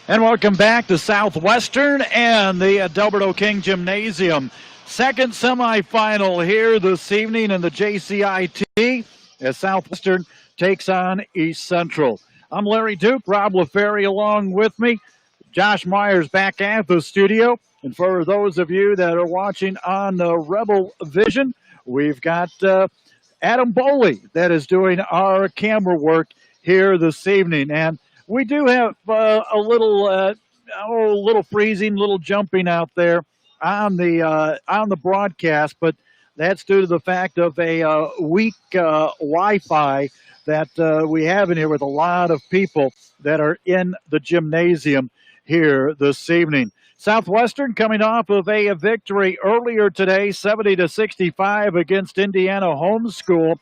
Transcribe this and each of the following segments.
And welcome back to Southwestern and the Delbert O'King Gymnasium. Second semifinal here this evening in the JCIT as Southwestern takes on East Central. I'm Larry Duke, Rob LaFerry along with me. Josh Myers back at the studio. And for those of you that are watching on Rebel Vision, we've got Adam Boley that is doing our camera work here this evening. And we do have a little freezing, little jumping out there on the broadcast, but that's due to the fact of a weak Wi-Fi that we have in here with a lot of people that are in the gymnasium here this evening. Southwestern coming off of a victory earlier today, 70-65 against Indiana Homeschool.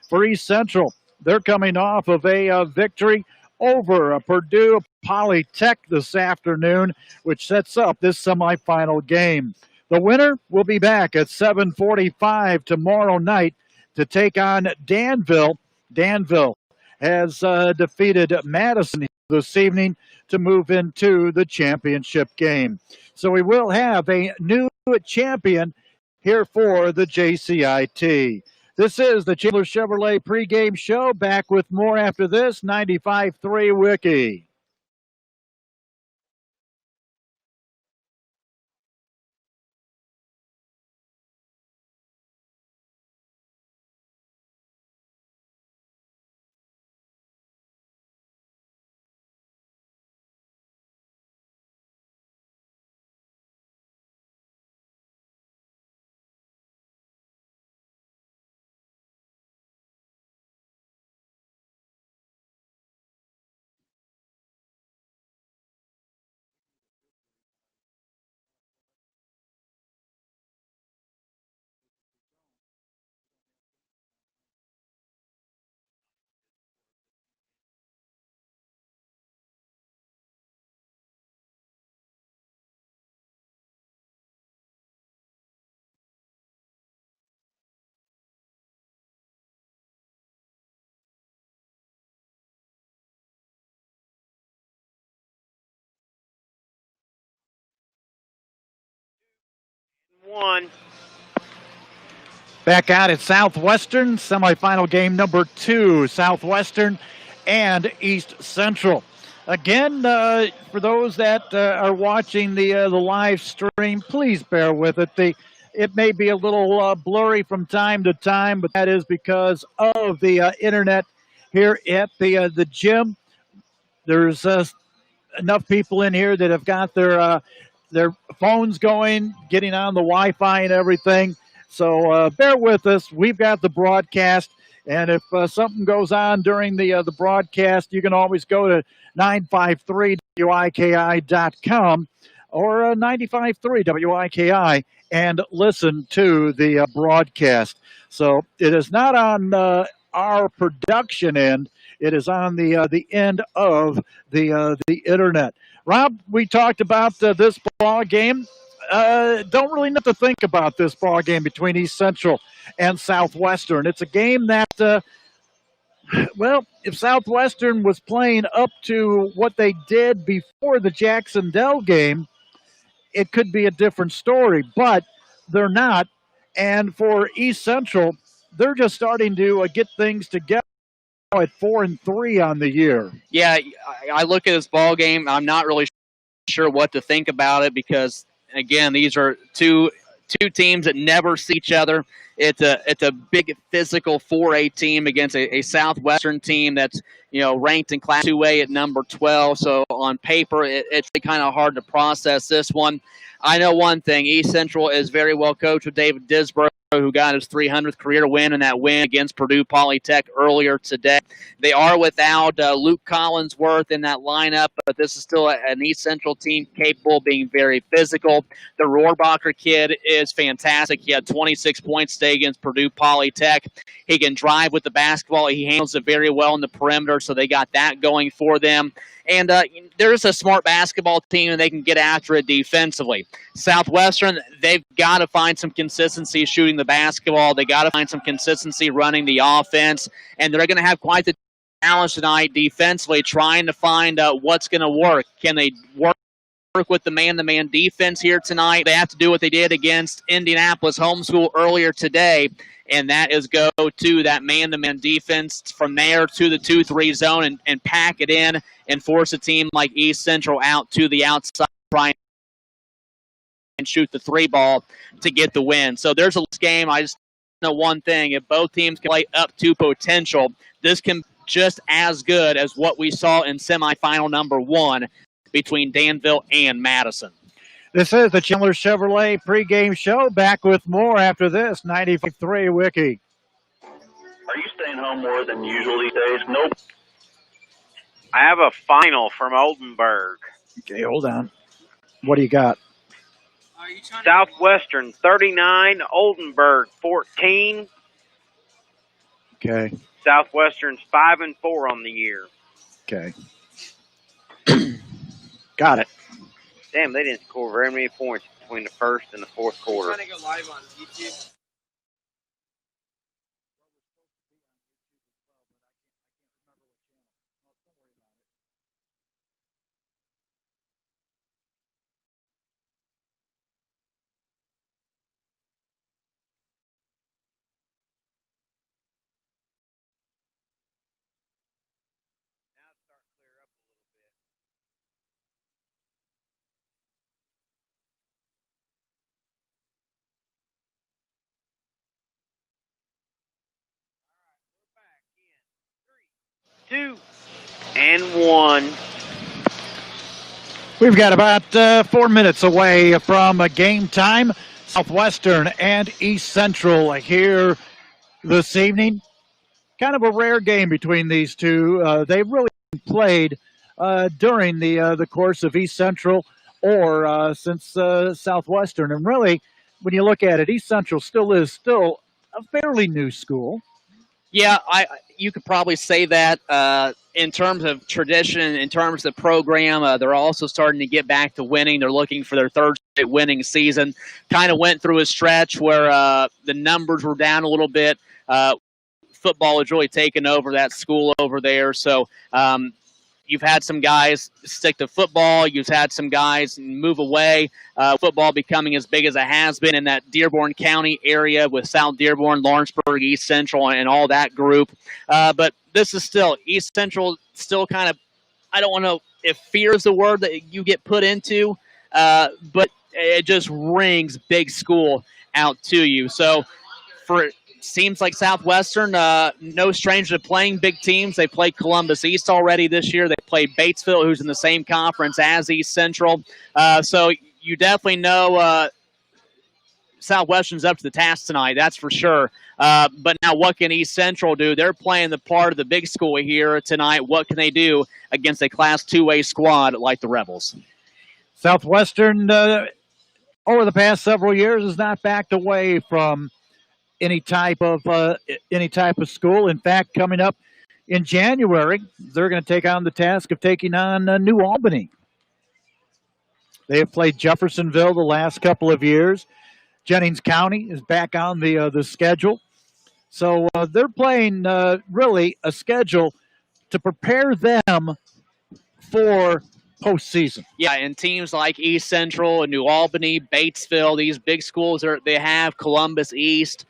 For East Central, they're coming off of a victory over Purdue Polytech this afternoon, which sets up this semifinal game. The winner will be back at 7:45 tomorrow night to take on Danville. Danville has defeated Madison this evening to move into the championship game. So we will have a new champion here for the JCIT. This is the Chandler Chevrolet pregame show. Back with more after this, 95.3 Wiki. One. Back out at Southwestern, semifinal game number 2, Southwestern and East Central. Again, for those that are watching the live stream, please bear with it. It may be a little blurry from time to time, but that is because of the internet here at the gym. There's enough people in here that have got their phones going, getting on the Wi-Fi and everything. So bear with us. We've got the broadcast, and if something goes on during the broadcast, you can always go to 953wiki.com or 95.3 WIKI and listen to the broadcast. So it is not on our production end. It is on the end of the internet. Rob, we talked about this ball game. Don't really have to think about this ball game between East Central and Southwestern. It's a game that, if Southwestern was playing up to what they did before the Jackson-Dell game, it could be a different story, but they're not. And for East Central, they're just starting to get things together at 4-3 on the year. Yeah, I look at this ball game. I'm not really sure what to think about it because, again, these are two teams that never see each other. It's a big physical 4A team against a Southwestern team that's ranked in Class 2A at number 12. So on paper, it's kind of hard to process this one. I know one thing: East Central is very well coached with David Disborough, who got his 300th career win in that win against Purdue Polytech earlier today. They are without Luke Collinsworth in that lineup, but this is still an East Central team capable of being very physical. The Rohrbacher kid is fantastic. He had 26 points today against Purdue Polytech. He can drive with the basketball. He handles it very well in the perimeter, so they got that going for them. And there's a smart basketball team, and they can get after it defensively. Southwestern, they've got to find some consistency shooting the basketball. They got to find some consistency running the offense, and they're going to have quite the challenge tonight defensively, trying to find out what's going to work. Can they work with the man-to-man defense here tonight? They have to do what they did against Indianapolis Home School earlier today, and that is go to that man-to-man defense from there to the 2-3 zone and pack it in and force a team like East Central out to the outside, trying and shoot the three ball to get the win. So there's a game. I just know one thing. If both teams can play up to potential, this can be just as good as what we saw in semifinal number 1 between Danville and Madison. This is the Chandler Chevrolet pregame show. Back with more after this. 95.3 Wiki. Are you staying home more than usual these days? Nope. I have a final from Oldenburg. Okay, hold on. What do you got? Southwestern 39, Oldenburg 14. Okay. Southwestern's 5-4 on the year. Okay. Got it. Damn, they didn't score very many points between the first and the fourth quarter. I'm trying to go live on YouTube. Two and one. We've got about 4 minutes away from game time. Southwestern and East Central here this evening. Kind of a rare game between these two. They've really played during the course of East Central or since Southwestern. And really, when you look at it, East Central still is a fairly new school. Yeah, you could probably say that in terms of tradition, in terms of program. They're also starting to get back to winning. They're looking for their third straight winning season. Kind of went through a stretch where the numbers were down a little bit. Football has really taken over that school over there. So you've had some guys stick to football. You've had some guys move away. Football becoming as big as it has been in that Dearborn County area with South Dearborn, Lawrenceburg, East Central, and all that group. But this is still, East Central still kind of, I don't know if fear is the word that you get put into, but it just rings big school out to you. So for seems like Southwestern, no stranger to playing big teams. They played Columbus East already this year. They played Batesville, who's in the same conference as East Central. So you definitely know Southwestern's up to the task tonight, that's for sure. But now what can East Central do? They're playing the part of the big school here tonight. What can they do against a Class 2A squad like the Rebels? Southwestern, over the past several years, has not backed away from any type of school. In fact, coming up in January, they're going to take on the task of taking on New Albany. They have played Jeffersonville the last couple of years. Jennings County is back on the schedule, so they're playing really a schedule to prepare them for postseason. Yeah, and teams like East Central and New Albany, Batesville, these big schools they have Columbus East.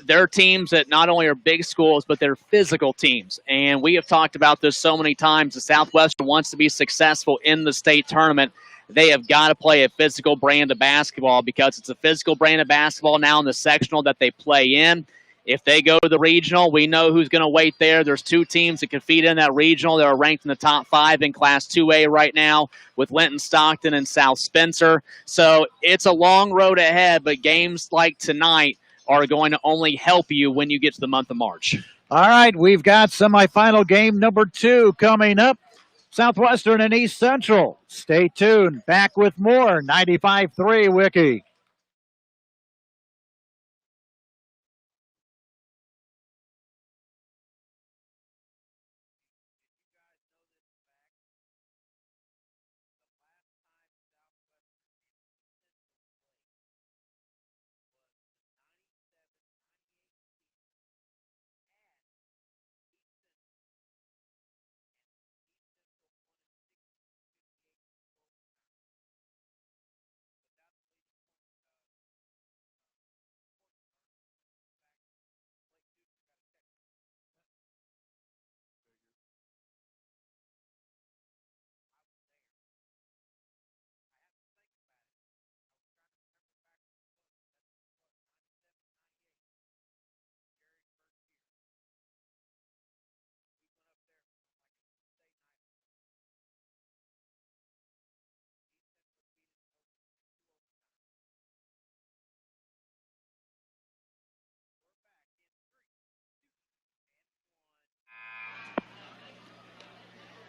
They're teams that not only are big schools, but they're physical teams. And we have talked about this so many times. The Southwestern wants to be successful in the state tournament. They have got to play a physical brand of basketball because it's a physical brand of basketball now in the sectional that they play in. If they go to the regional, we know who's going to wait there. There's two teams that compete in that regional. They're ranked in the top 5 in Class 2A right now with Linton Stockton and South Spencer. So it's a long road ahead, but games like tonight are going to only help you when you get to the month of March. All right, we've got semifinal game number 2 coming up. Southwestern and East Central. Stay tuned. Back with more 95.3 Wiki.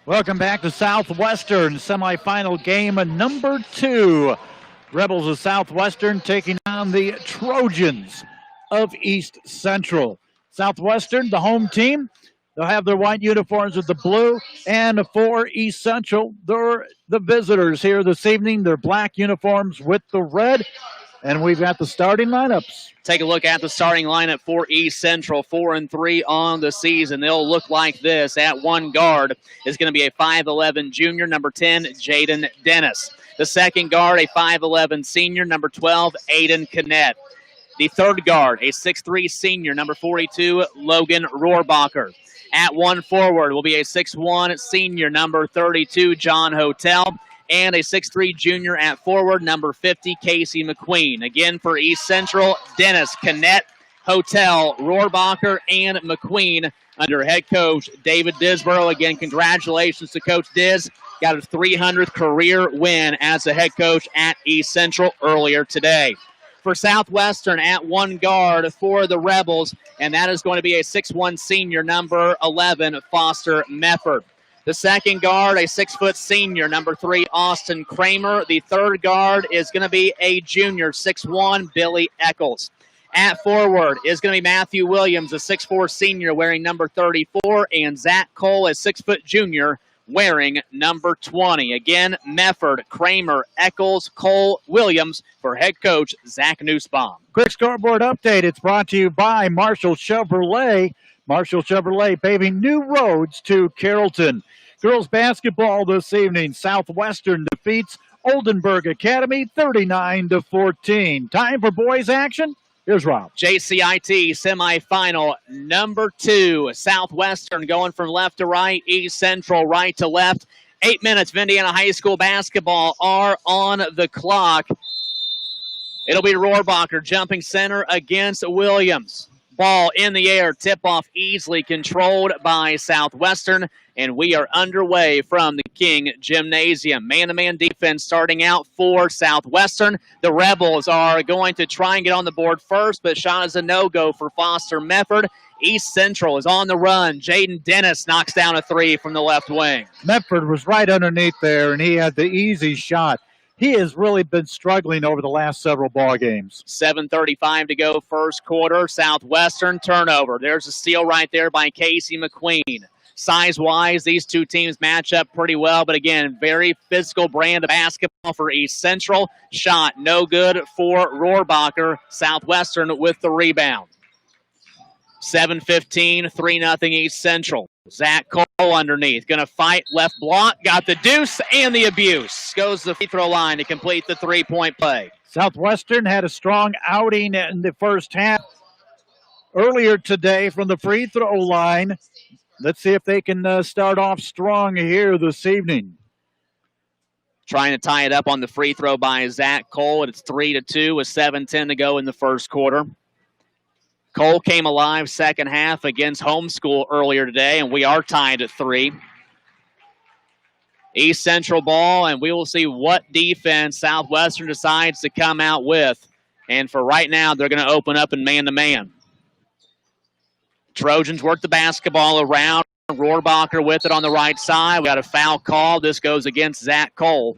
Welcome back to Southwestern semifinal game number 2. Rebels of Southwestern taking on the Trojans of East Central. Southwestern, the home team, they'll have their white uniforms with the blue. And for East Central, they're the visitors here this evening. Their black uniforms with the red. And we've got the starting lineups. Take a look at the starting lineup for East Central, 4-3 on the season. They'll look like this. At one guard is going to be a 5'11 junior, number 10, Jaden Dennis. The second guard, a 5'11 senior, number 12, Aiden Kinnett. The third guard, a 6'3 senior, number 42, Logan Rohrbacher. At one forward will be a 6'1 senior, number 32, John Hotel. And a 6'3 junior at forward, number 50, Casey McQueen. Again, for East Central, Dennis, Kinnett, Hotel, Rohrbacher, and McQueen under head coach David Disborough. Again, congratulations to Coach Diz. Got a 300th career win as a head coach at East Central earlier today. For Southwestern, at one guard for the Rebels, and that is going to be a 6'1 senior, number 11, Foster Mefford. The second guard, a 6-foot senior, number 3, Austin Kramer. The third guard is going to be a junior, 6'1, Billy Eccles. At forward is going to be Matthew Williams, a 6'4 senior, wearing number 34, and Zach Cole, a 6-foot junior, wearing number 20. Again, Mefford, Kramer, Eccles, Cole, Williams for head coach Zach Nussbaum. Quick scoreboard update. It's brought to you by Marshall Chevrolet. Marshall Chevrolet paving new roads to Carrollton. Girls basketball this evening. Southwestern defeats Oldenburg Academy 39-14. Time for boys action. Here's Rob. JCIT semifinal number 2. Southwestern going from left to right. East Central right to left. 8 minutes of Indiana High School basketball are on the clock. It'll be Rohrbacher jumping center against Williams. Ball in the air, tip-off easily controlled by Southwestern, and we are underway from the King Gymnasium. Man-to-man defense starting out for Southwestern. The Rebels are going to try and get on the board first, but shot is a no-go for Foster Mefford. East Central is on the run. Jaden Dennis knocks down a 3 from the left wing. Mefford was right underneath there, and he had the easy shot. He has really been struggling over the last several ball games. 7:35 to go first quarter. Southwestern turnover. There's a steal right there by Casey McQueen. Size-wise, these two teams match up pretty well, but again, very physical brand of basketball for East Central. Shot no good for Rohrbacher. Southwestern with the rebound. 7:15, 3-0 East Central. Zach Cole underneath. Going to fight. Left block. Got the deuce and the abuse. Goes to the free throw line to complete the three-point play. Southwestern had a strong outing in the first half earlier today from the free throw line. Let's see if they can start off strong here this evening. Trying to tie it up on the free throw by Zach Cole. It's 3-2 with 7:10 to go in the first quarter. Cole came alive second half against Homeschool earlier today, and we are tied at 3. East Central ball, and we will see what defense Southwestern decides to come out with. And for right now, they're going to open up in man-to-man. Trojans work the basketball around. Rohrbacher with it on the right side. We got a foul call. This goes against Zach Cole.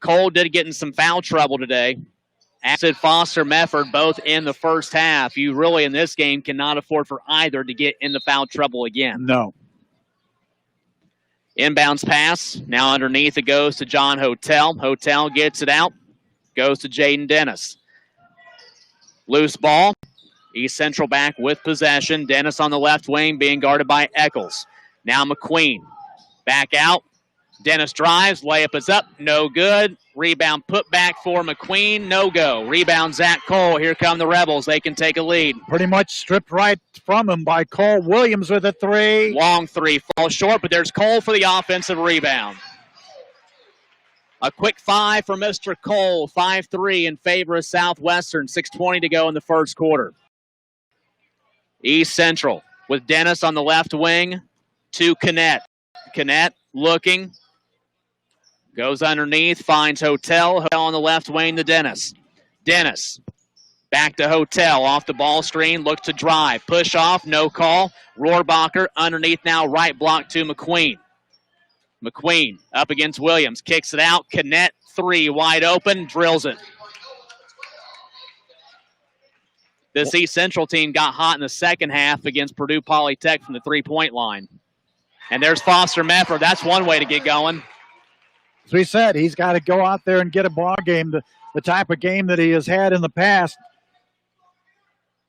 Cole did get in some foul trouble today. As did Foster Mefford, both in the first half. You really, in this game, cannot afford for either to get in the foul trouble again. No. Inbounds pass. Now underneath it goes to John Hotel. Hotel gets it out. Goes to Jaden Dennis. Loose ball. East Central back with possession. Dennis on the left wing being guarded by Eccles. Now McQueen. Back out. Dennis drives. Layup is up. No good. Rebound put back for McQueen. No go. Rebound Zach Cole. Here come the Rebels. They can take a lead. Pretty much stripped right from him by Cole. Williams with a 3. Long 3. Falls short, but there's Cole for the offensive rebound. A quick 5 for Mr. Cole. 5-3 in favor of Southwestern. 6:20 to go in the first quarter. East Central with Dennis on the left wing to Kinnett. Kinnett looking. Goes underneath, finds Hotel. Hotel on the left wing to Dennis. Dennis back to Hotel. Off the ball screen, looks to drive. Push off, no call. Rohrbacher underneath now, right block to McQueen. McQueen up against Williams. Kicks it out. Connett, three, wide open. Drills it. This East Central team got hot in the second half against Purdue Polytech from the three-point line. And there's Foster Mefford. That's one way to get going. As we said, he's got to go out there and get a ball game, the type of game that he has had in the past.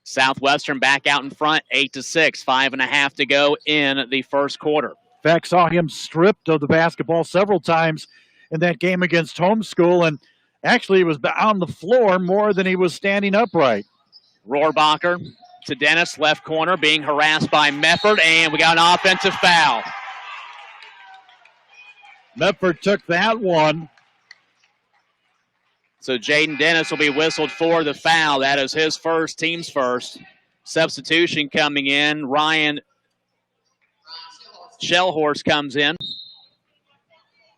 Southwestern back out in front, 8-6, 5.5 to go in the first quarter. In fact, saw him stripped of the basketball several times in that game against Homeschool, and actually he was on the floor more than he was standing upright. Rohrbacher to Dennis, left corner, being harassed by Mefford, and we got an offensive foul. Mefford took that one. So Jaden Dennis will be whistled for the foul. That is his first, team's first. Substitution coming in. Ryan Shellhorse comes in.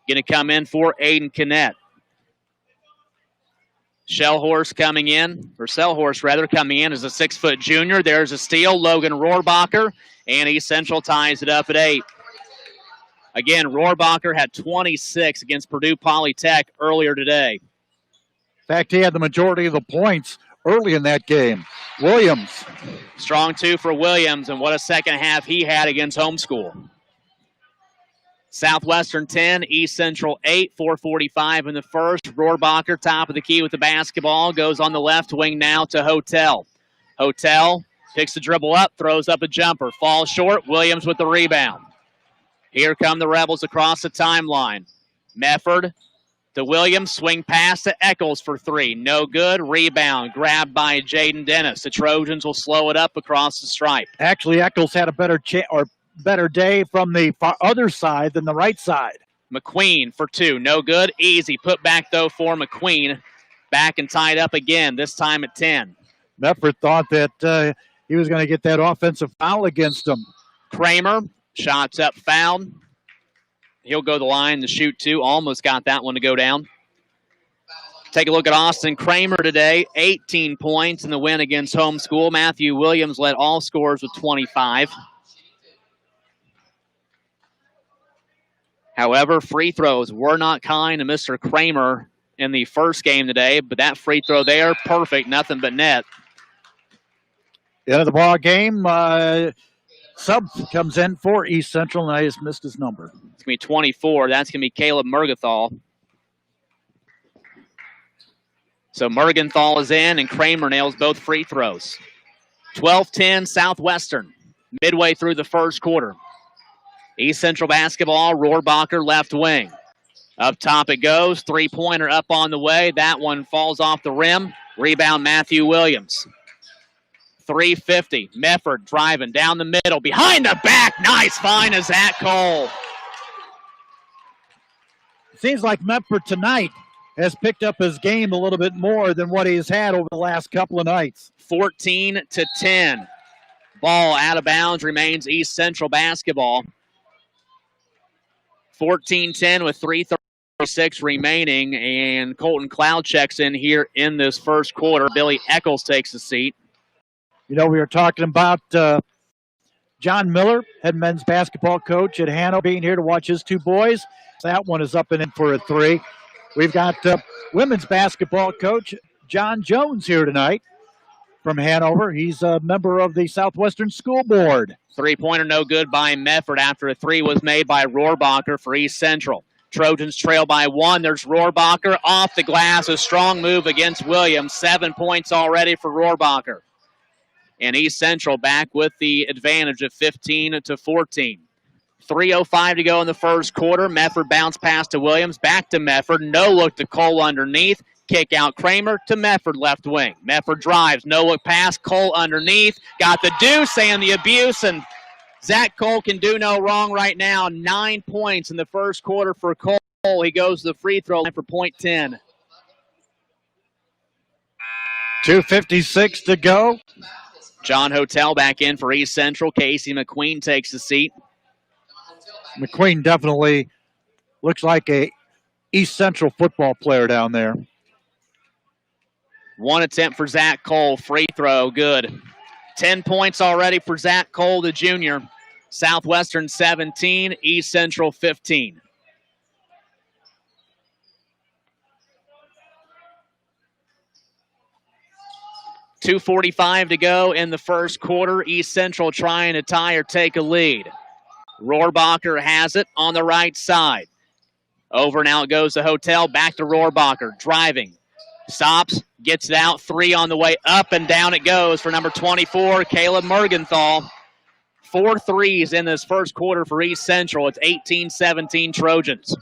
Going to come in for Aiden Connett. Shellhorse coming in, or Sellhorse rather, coming in as a 6-foot junior. There's a steal. Logan Rohrbacher, and East Central ties it up at 8. Again, Rohrbacher had 26 against Purdue Polytech earlier today. In fact, he had the majority of the points early in that game. Williams. Strong two for Williams, and what a second half he had against Homeschool. Southwestern 10, East Central 8, 4:45 in the first. Rohrbacher, top of the key with the basketball, goes on the left wing now to Hotel. Hotel picks the dribble up, throws up a jumper, falls short. Williams with the rebound. Here come the Rebels across the timeline. Mefford to Williams, swing pass to Eccles for three. No good. Rebound grabbed by Jaden Dennis. The Trojans will slow it up across the stripe. Actually, Eccles had a better day from the other side than the right side. McQueen for two. No good. Easy. Put back, though, for McQueen. Back and tied up again, this time at 10. Mefford thought that he was going to get that offensive foul against him. Kramer, shots up, fouled. He'll go to the line to shoot two. Almost got that one to go down. Take a look at Austin Kramer today. 18 points in the win against Homeschool. Matthew Williams led all scorers with 25. However, free throws were not kind to Mr. Kramer in the first game today, but that free throw there, perfect, nothing but net. End of the ball game. Sub comes in for East Central, and I just missed his number. It's going to be 24. That's going to be Caleb Mergenthal. So Mergenthal is in, and Kramer nails both free throws. 12-10 Southwestern, midway through the first quarter. East Central basketball, Rohrbacher left wing. Up top it goes, three-pointer up on the way. That one falls off the rim. Rebound Matthew Williams. 3:50. Mefford driving down the middle. Behind the back. Nice find of Zach Cole. Seems like Mefford tonight has picked up his game a little bit more than what he's had over the last couple of nights. 14-10. Ball out of bounds, remains East Central basketball. 14-10 with 3:36 remaining, and Colton Cloud checks in here in this first quarter. Billy Eccles takes a seat. You know, we were talking about John Miller, head men's basketball coach at Hanover, being here to watch his two boys. That one is up and in for a three. We've got women's basketball coach John Jones here tonight from Hanover. He's a member of the Southwestern School Board. Three-pointer no good by Mefford after a three was made by Rohrbacher for East Central. Trojans trail by one. There's Rohrbacher off the glass. A strong move against Williams. 7 points already for Rohrbacher. And East Central back with the advantage of 15-14. 3:05 to go in the first quarter. Mefford bounce pass to Williams. Back to Mefford. No look to Cole underneath. Kick out Kramer to Mefford left wing. Mefford drives. No look pass. Cole underneath. Got the deuce and the abuse. And Zach Cole can do no wrong right now. 9 points in the first quarter for Cole. He goes to the free throw line for point 10. 2:56 to go. John Hotel back in for East Central. Casey McQueen takes the seat. McQueen definitely looks like a East Central football player down there. One attempt for Zach Cole. Free throw, good. 10 points already for Zach Cole, the junior. Southwestern 17, East Central 15. 2:45 to go in the first quarter. East Central trying to tie or take a lead. Rohrbacher has it on the right side. Over now it goes to Hotel. Back to Rohrbacher. Driving. Stops. Gets it out. 3 on the way up and down it goes for number 24, Caleb Mergenthal. 4 threes in this first quarter for East Central. It's 18-17 Trojans.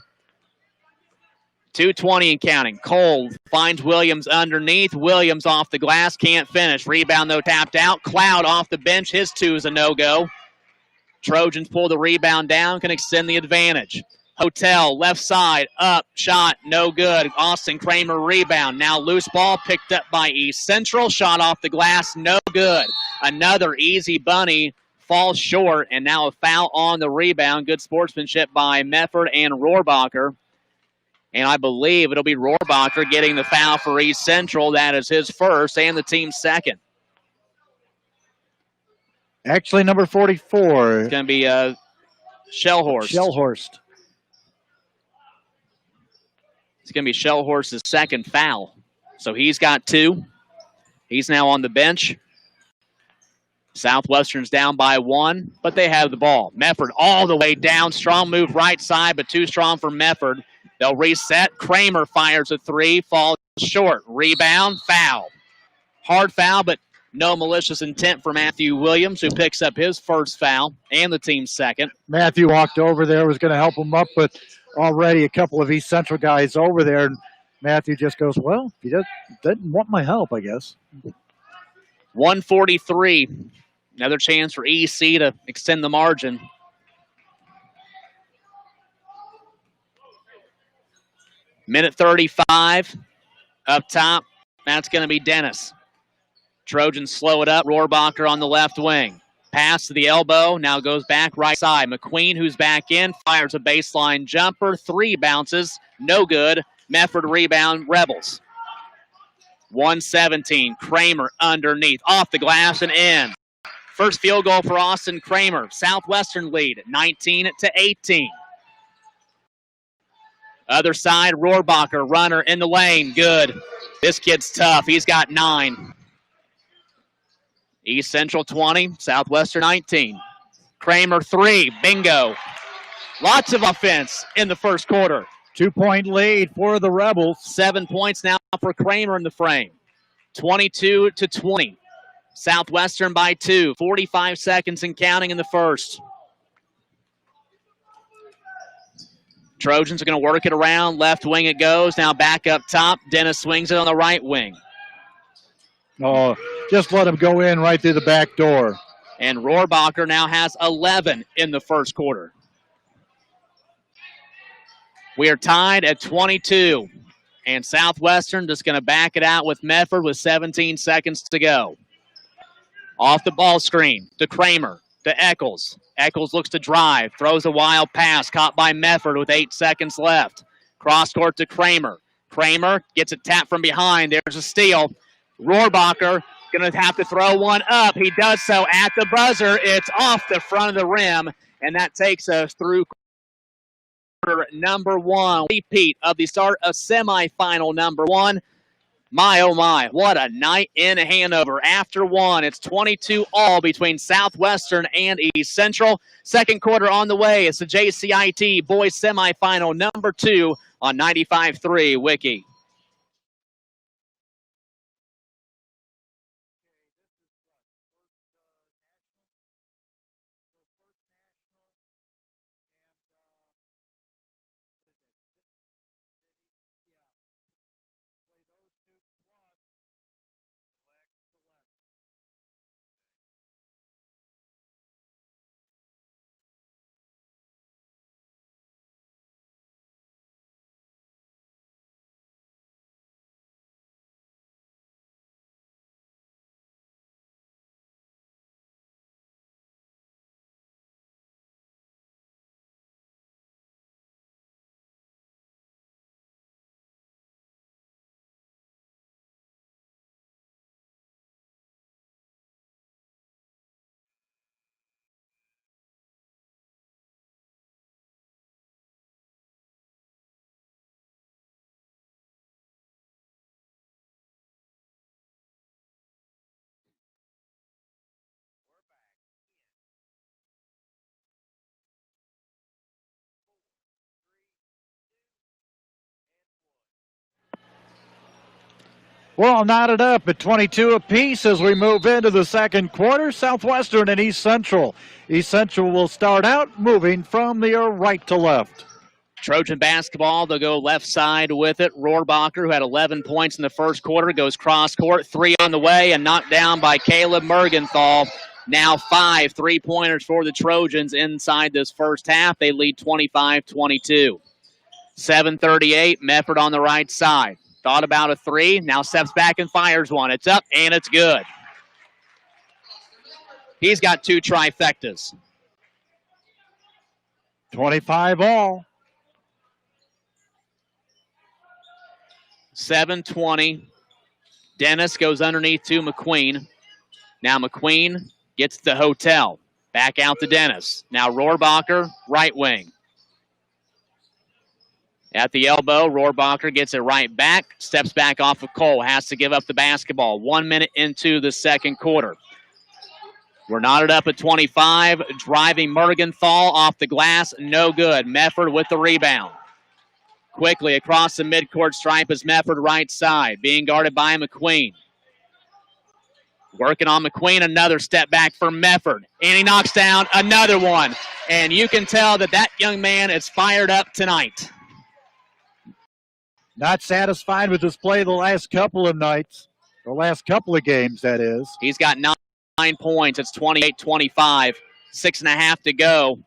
2:20 and counting. Cole finds Williams underneath. Williams off the glass. Can't finish. Rebound, though, tapped out. Cloud off the bench. His 2 is a no-go. Trojans pull the rebound down. Can extend the advantage. Hotel, left side, up, shot, no good. Austin Kramer rebound. Now loose ball picked up by East Central. Shot off the glass, no good. Another easy bunny falls short, and now a foul on the rebound. Good sportsmanship by Mefford and Rohrbacher. And I believe it'll be Rohrbacher getting the foul for East Central. That is his first and the team's second. Actually, number 44. It's going to be Shellhorst. Shellhorst. It's going to be Shellhorst's second foul. So he's got 2. He's now on the bench. Southwestern's down by 1, but they have the ball. Mefford all the way down. Strong move right side, but too strong for Mefford. They'll reset. Kramer fires a 3, falls short. Rebound, foul. Hard foul, but no malicious intent for Matthew Williams, who picks up his first foul and the team's second. Matthew walked over there, was going to help him up, but already a couple of East Central guys over there. And Matthew just goes, well, he doesn't want my help, I guess. 1:43. Another chance for EC to extend the margin. Minute 35. Up top, that's going to be Dennis. Trojans slow it up. Rohrbacher on the left wing. Pass to the elbow. Now goes back right side. McQueen, who's back in, fires a baseline jumper. 3 bounces. No good. Mefford rebound. Rebels. 1:17. Kramer underneath. Off the glass and in. First field goal for Austin Kramer. Southwestern lead 19-18. Other side, Rohrbacher, runner in the lane. Good. This kid's tough. He's got 9. East Central 20, Southwestern 19. Kramer 3, bingo. Lots of offense in the first quarter. 2-point lead for the Rebels. 7 points now for Kramer in the frame. 22-20. Southwestern by 2. 45 seconds and counting in the first. Trojans are going to work it around. Left wing it goes. Now back up top. Dennis swings it on the right wing. Oh, just let him go in right through the back door. And Rohrbacher now has 11 in the first quarter. We are tied at 22. And Southwestern just going to back it out with Mefford with 17 seconds to go. Off the ball screen to Kramer, to Eccles. Eccles looks to drive, throws a wild pass, caught by Mefford with 8 seconds left. Cross court to Kramer. Kramer gets it tapped from behind. There's a steal. Rohrbacher going to have to throw one up. He does so at the buzzer. It's off the front of the rim, and that takes us through quarter number 1. Repeat of the start of semifinal number 1. My, oh my, what a night in Hanover. After 1, it's 22-all between Southwestern and East Central. Second quarter on the way. It's the JCIT boys semifinal number 2 on 95.3 Wiki. We're all knotted up at 22 apiece as we move into the second quarter. Southwestern and East Central. East Central will start out moving from the right to left. Trojan basketball, they'll go left side with it. Rohrbacher, who had 11 points in the first quarter, goes cross court. 3 on the way and knocked down by Caleb Mergenthal. Now 5 3-pointers for the Trojans inside this first half. They lead 25-22. 7:38, Mefford on the right side. Thought about a 3, now steps back and fires one. It's up and it's good. He's got 2 trifectas. 25 all. 7:20. Dennis goes underneath to McQueen. Now McQueen gets the Hotel. Back out to Dennis. Now Rohrbacher, right wing. At the elbow, Rohrbacher gets it right back. Steps back off of Cole. Has to give up the basketball. 1 minute into the second quarter. We're knotted up at 25. Driving Mergenthal off the glass. No good. Mefford with the rebound. Quickly across the midcourt stripe is Mefford right side. Being guarded by McQueen. Working on McQueen. Another step back for Mefford. And he knocks down another one. And you can tell that that young man is fired up tonight. Not satisfied with his play the last couple of nights. The last couple of games, that is. He's got 9 points. It's 28-25. 6.5 to go.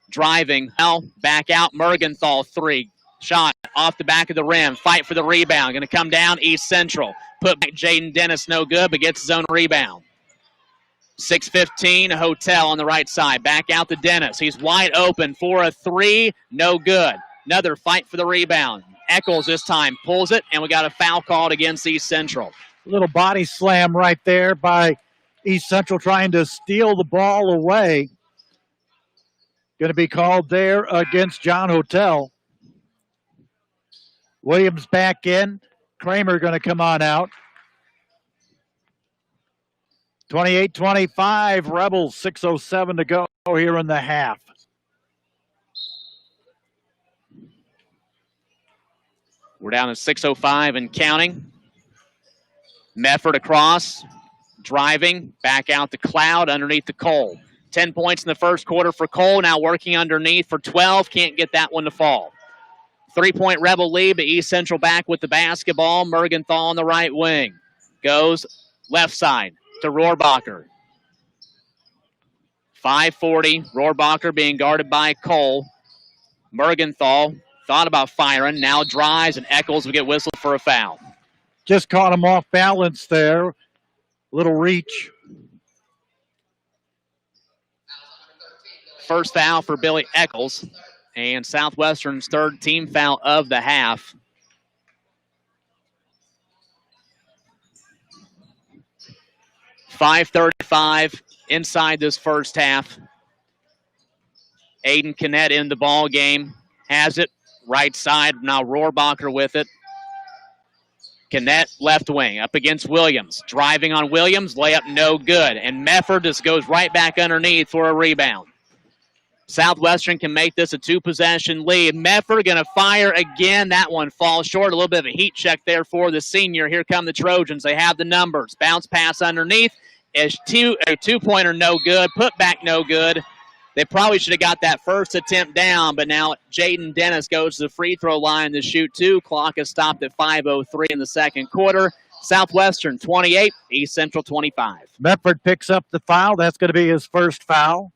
Driving. Now back out. Mergenthal 3. Shot off the back of the rim. Fight for the rebound. Going to come down East Central. Put back Jaden Dennis, no good, but gets his own rebound. 6:15, Hotel on the right side. Back out to Dennis. He's wide open for a 3. No good. Another fight for the rebound. Eccles this time pulls it, and we got a foul called against East Central. Little body slam right there by East Central trying to steal the ball away. Going to be called there against John Hotel. Williams back in. Kramer going to come on out. 28-25, Rebels, 6:07 to go here in the half. We're down to 6:05 and counting. Mefford across, driving, back out to Cloud, underneath to Cole. 10 points in the first quarter for Cole, now working underneath for 12, can't get that one to fall. 3-point Rebel lead, but East Central back with the basketball. Mergenthal on the right wing. Goes left side to Rohrbacher. 5:40, Rohrbacher being guarded by Cole. Mergenthal thought about firing, now drives, and Eccles will get whistled for a foul. Just caught him off balance there. Little reach. First foul for Billy Eccles, and Southwestern's third team foul of the half. .535 inside this first half. Aiden Kinnett in the ball game. Has it. Right side. Now Rohrbacher with it. Kinnett left wing up against Williams. Driving on Williams. Layup no good. And Mefford just goes right back underneath for a rebound. Southwestern can make this a 2-possession lead. Mefford going to fire again. That one falls short. A little bit of a heat check there for the senior. Here come the Trojans. They have the numbers. Bounce pass underneath. A two-pointer no good. Put back no good. They probably should have got that first attempt down, but now Jaden Dennis goes to the free throw line to shoot 2. Clock is stopped at 5:03 in the second quarter. Southwestern 28, East Central 25. Mefford picks up the foul. That's going to be his first foul.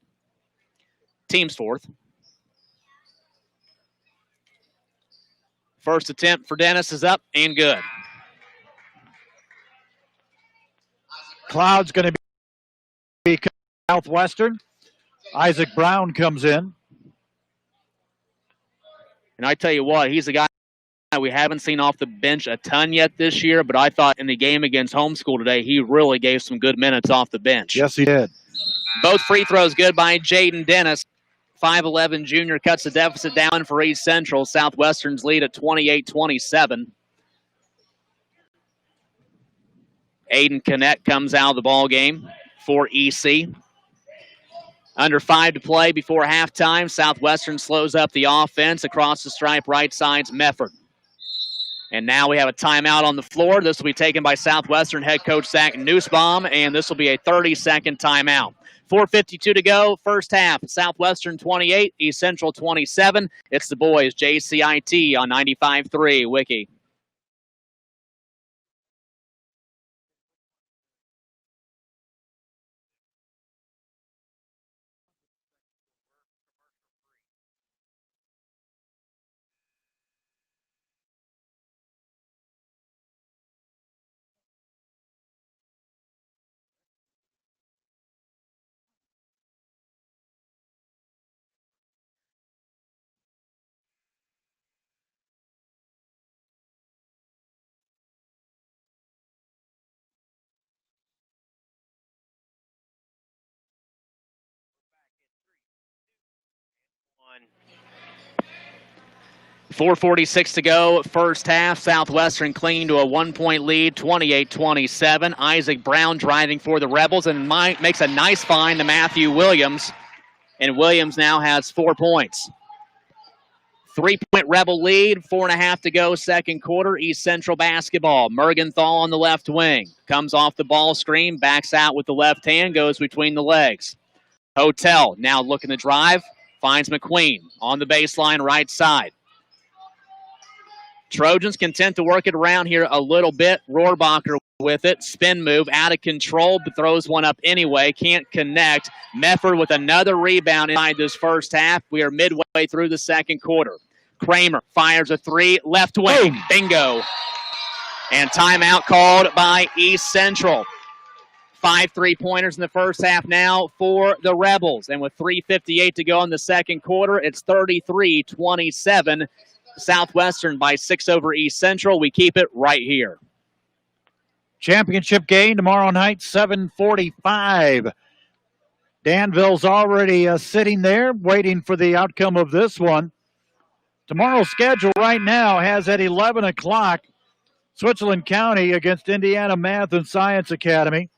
Team's fourth. First attempt for Dennis is up and good. Cloud's going to be Southwestern. Isaac Brown comes in. And I tell you what, he's a guy we haven't seen off the bench a ton yet this year, but I thought in the game against Homeschool today, he really gave some good minutes off the bench. Yes, he did. Both free throws good by Jaden Dennis. 5'11 junior cuts the deficit down for East Central. Southwestern's lead at 28-27. Aiden Kinnett comes out of the ball game for EC. Under 5 to play before halftime. Southwestern slows up the offense. Across the stripe, right side's Mefford. And now we have a timeout on the floor. This will be taken by Southwestern head coach Zach Nussbaum, and this will be a 30-second timeout. 4:52 to go, first half. Southwestern 28, East Central 27. It's the boys, JCIT on 95.3 Wiki. One. 4:46 to go, first half. Southwestern clinging to a 1-point lead, 28-27. Isaac Brown driving for the Rebels and makes a nice find to Matthew Williams. And Williams now has 4 points. 3-point Rebel lead, 4.5 to go, second quarter. East Central basketball. Mergenthal on the left wing. Comes off the ball screen, backs out with the left hand, goes between the legs. Hotel now looking to drive, finds McQueen on the baseline right side. Trojans content to work it around here a little bit. Rohrbacher with it. Spin move out of control, but throws one up anyway. Can't connect. Mefford with another rebound inside this first half. We are midway through the second quarter. Kramer fires a three. Left wing. Boom. Bingo. And timeout called by East Central. 5 3-pointers in the first half now for the Rebels. And with 3:58 to go in the second quarter, it's 33-27. Southwestern by 6 over East Central. We keep it right here. Championship game tomorrow night, 7:45. Danville's already sitting there waiting for the outcome of this one. Tomorrow's schedule right now has at 11 o'clock Switzerland County against Indiana Math and Science Academy.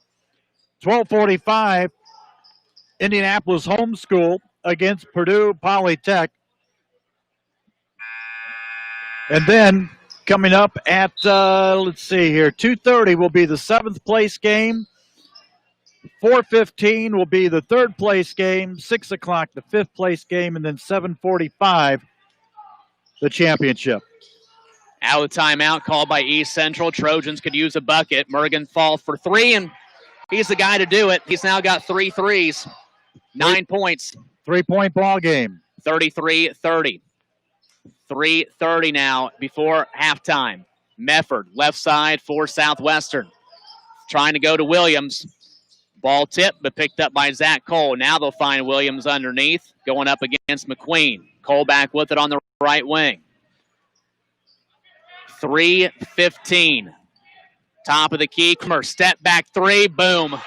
12:45, Indianapolis Homeschool against Purdue Polytech. And then coming up at, let's see here, 2:30 will be the 7th place game. 4:15 will be the 3rd place game. 6 o'clock, the 5th place game. And then 7:45, the championship. Out of timeout called by East Central. Trojans could use a bucket. Mergenthal for three, and he's the guy to do it. He's now got 3 threes. 9 points. 3-point ball game. 33-30. 3:30 now before halftime. Mefford, left side for Southwestern. Trying to go to Williams. Ball tipped, but picked up by Zach Cole. Now they'll find Williams underneath, going up against McQueen. Cole back with it on the right wing. 3:15. Top of the key. Step back three. Boom.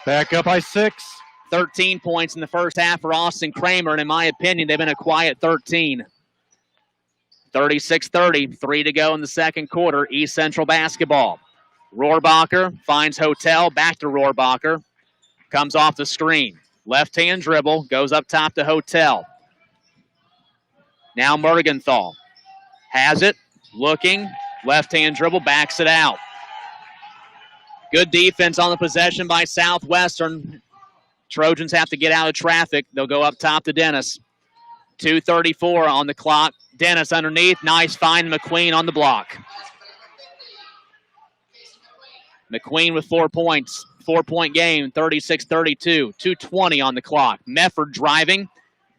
Back up by 6. 13 points in the first half for Austin Kramer, and in my opinion, they've been a quiet 13. 36-30, 3 to go in the second quarter. East Central basketball. Rohrbacher finds Hotel, back to Rohrbacher. Comes off the screen. Left-hand dribble, goes up top to Hotel. Now Mergenthal. Has it, looking, left-hand dribble, backs it out. Good defense on the possession by Southwestern. Trojans have to get out of traffic. They'll go up top to Dennis. 2:34 on the clock. Dennis underneath. Nice find. McQueen on the block. McQueen with 4 points. 4-point game. 36-32. 2:20 on the clock. Mefford driving.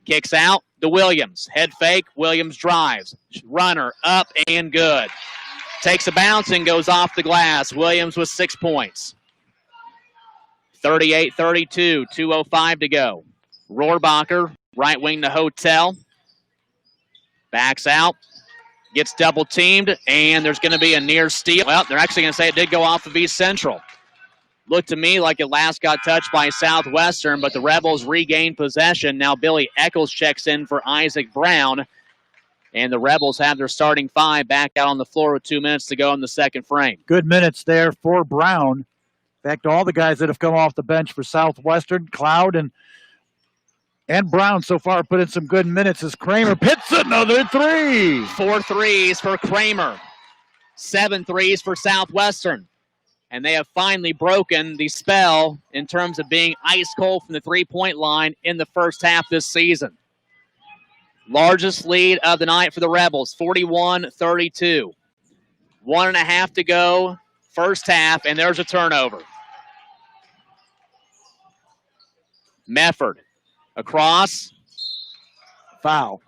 Kicks out to Williams. Head fake. Williams drives. Runner up and good. Takes a bounce and goes off the glass. Williams with 6 points. 38-32, 2:05 to go. Rohrbacher, right wing to Hotel. Backs out, gets double teamed, and there's going to be a near steal. Well, they're actually going to say it did go off of East Central. Looked to me like it last got touched by Southwestern, but the Rebels regained possession. Now Billy Eccles checks in for Isaac Brown, and the Rebels have their starting 5 back out on the floor with 2 minutes to go in the second frame. Good minutes there for Brown. In fact, all the guys that have come off the bench for Southwestern, Cloud and And Brown so far put in some good minutes as Kramer pits another three. 4 threes for Kramer. 7 threes for Southwestern. And they have finally broken the spell in terms of being ice cold from the three-point line in the first half this season. Largest lead of the night for the Rebels, 41-32. 1.5 to go, first half, and there's a turnover. Mefford across. Foul.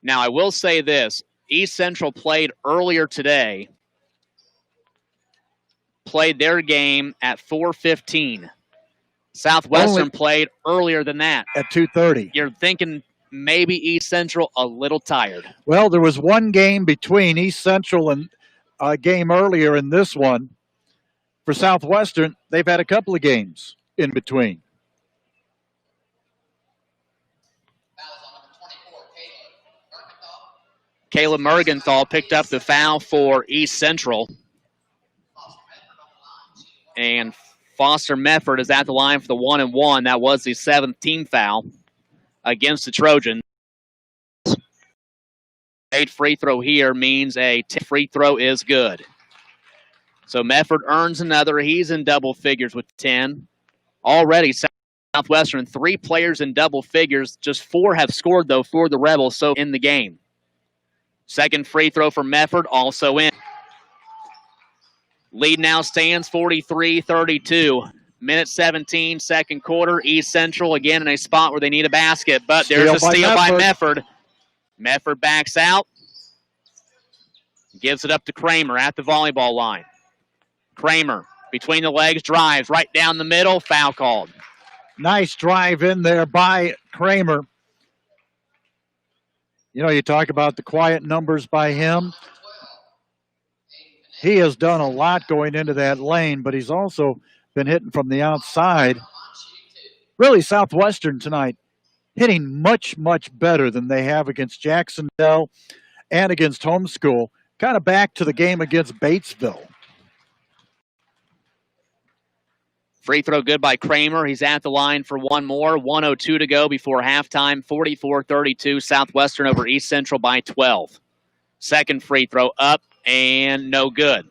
Now, I will say this. East Central played earlier today, played their game at 4:15. Southwestern played earlier than that. At 2:30. You're thinking maybe East Central a little tired. Well, there was one game between East Central and a game earlier in this one. For Southwestern, they've had a couple of games in between. Caleb Mergenthal picked up the foul for East Central. And Foster Mefford is at the line for the 1-and-1. That was the 7th team foul against the Trojans. 8 free throw here means a 10 free throw is good. So Mefford earns another. He's in double figures with 10. Already Southwestern, 3 players in double figures. Just 4 have scored, though, for the Rebels so in the game. Second free throw for Mefford, also in. Lead now stands 43-32. Minute 17, second quarter. East Central again in a spot where they need a basket, but there's a steal by Mefford. Mefford backs out. Gives it up to Kramer at the volleyball line. Kramer between the legs, drives right down the middle, foul called. Nice drive in there by Kramer. You know, you talk about the quiet numbers by him. He has done a lot going into that lane, but he's also been hitting from the outside. Really, Southwestern tonight hitting much, much better than they have against Jacksonville and against Homeschool. Kind of back to the game against Batesville. Free throw good by Kramer. He's at the line for one more. 1:02 to go before halftime. 44-32. Southwestern over East Central by 12. Second free throw up and no good.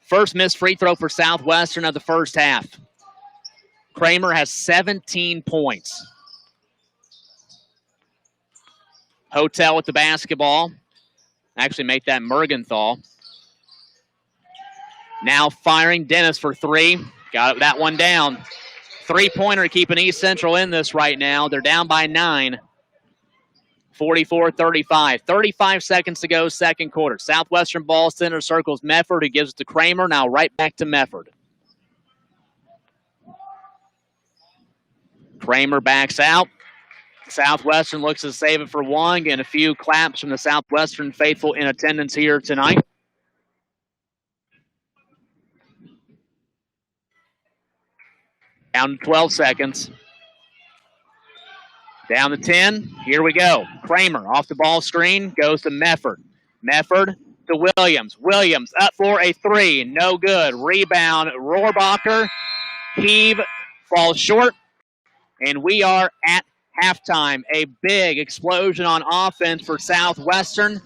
First missed free throw for Southwestern of the first half. Kramer has 17 points. Hotel with the basketball. Actually make that Mergenthal. Now firing Dennis for 3. Got that one down. Three-pointer keeping East Central in this right now. They're down by 9. 44-35. 35 seconds to go, second quarter. Southwestern ball center circles Mefford, who gives it to Kramer. Now right back to Mefford. Kramer backs out. Southwestern looks to save it for one. Getting a few claps from the Southwestern faithful in attendance here tonight. Down to 12 seconds. Down to 10. Here we go. Kramer off the ball screen. Goes to Mefford. Mefford to Williams. Williams up for a 3. No good. Rebound. Rohrbacher. Heave. Falls short. And we are at halftime. A big explosion on offense for Southwestern.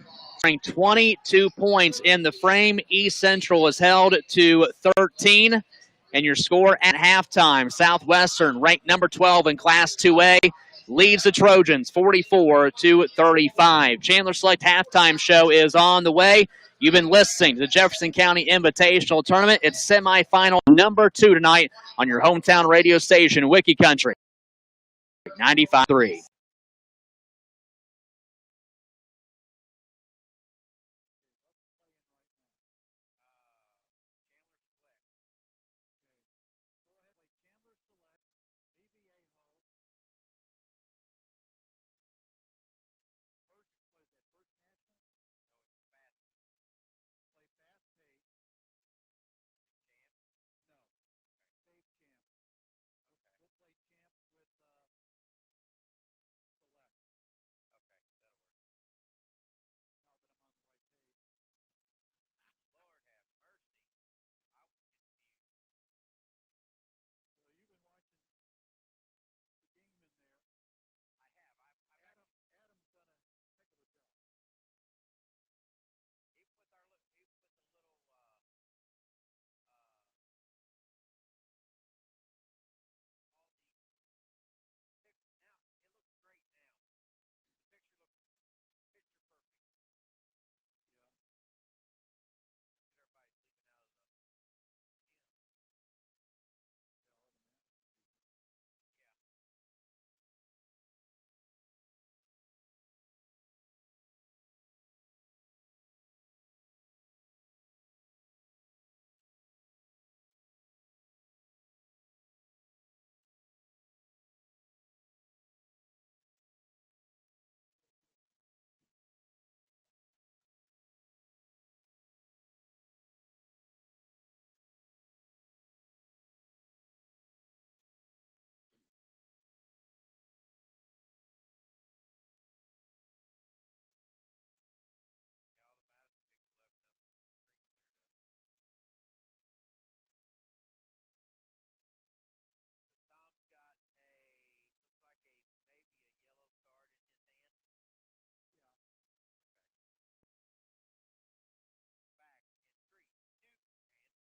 22 points in the frame. East Central is held to 13. And your score at halftime, Southwestern, ranked number 12 in Class 2A, leads the Trojans 44-35. Chandler Select Halftime Show is on the way. You've been listening to the Jefferson County Invitational Tournament. It's semifinal number 2 tonight on your hometown radio station, Wiki Country 95.3.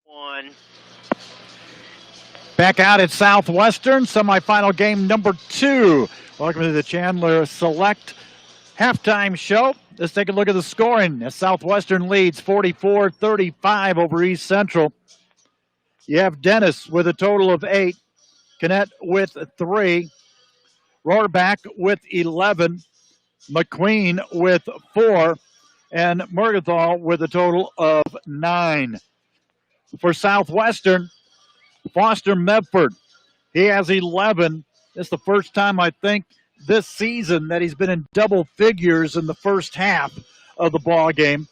1. Back out at Southwestern, semifinal game number 2. Welcome to the Chandler Select halftime show. Let's take a look at the scoring. As Southwestern leads 44-35 over East Central. You have Dennis with a total of 8, Canet with 3, Rohrbach with 11, McQueen with 4, and Mergenthal with a total of 9. For Southwestern, Foster Medford, he has 11. It's the first time, I think, this season that he's been in double figures in the first half of the ball game.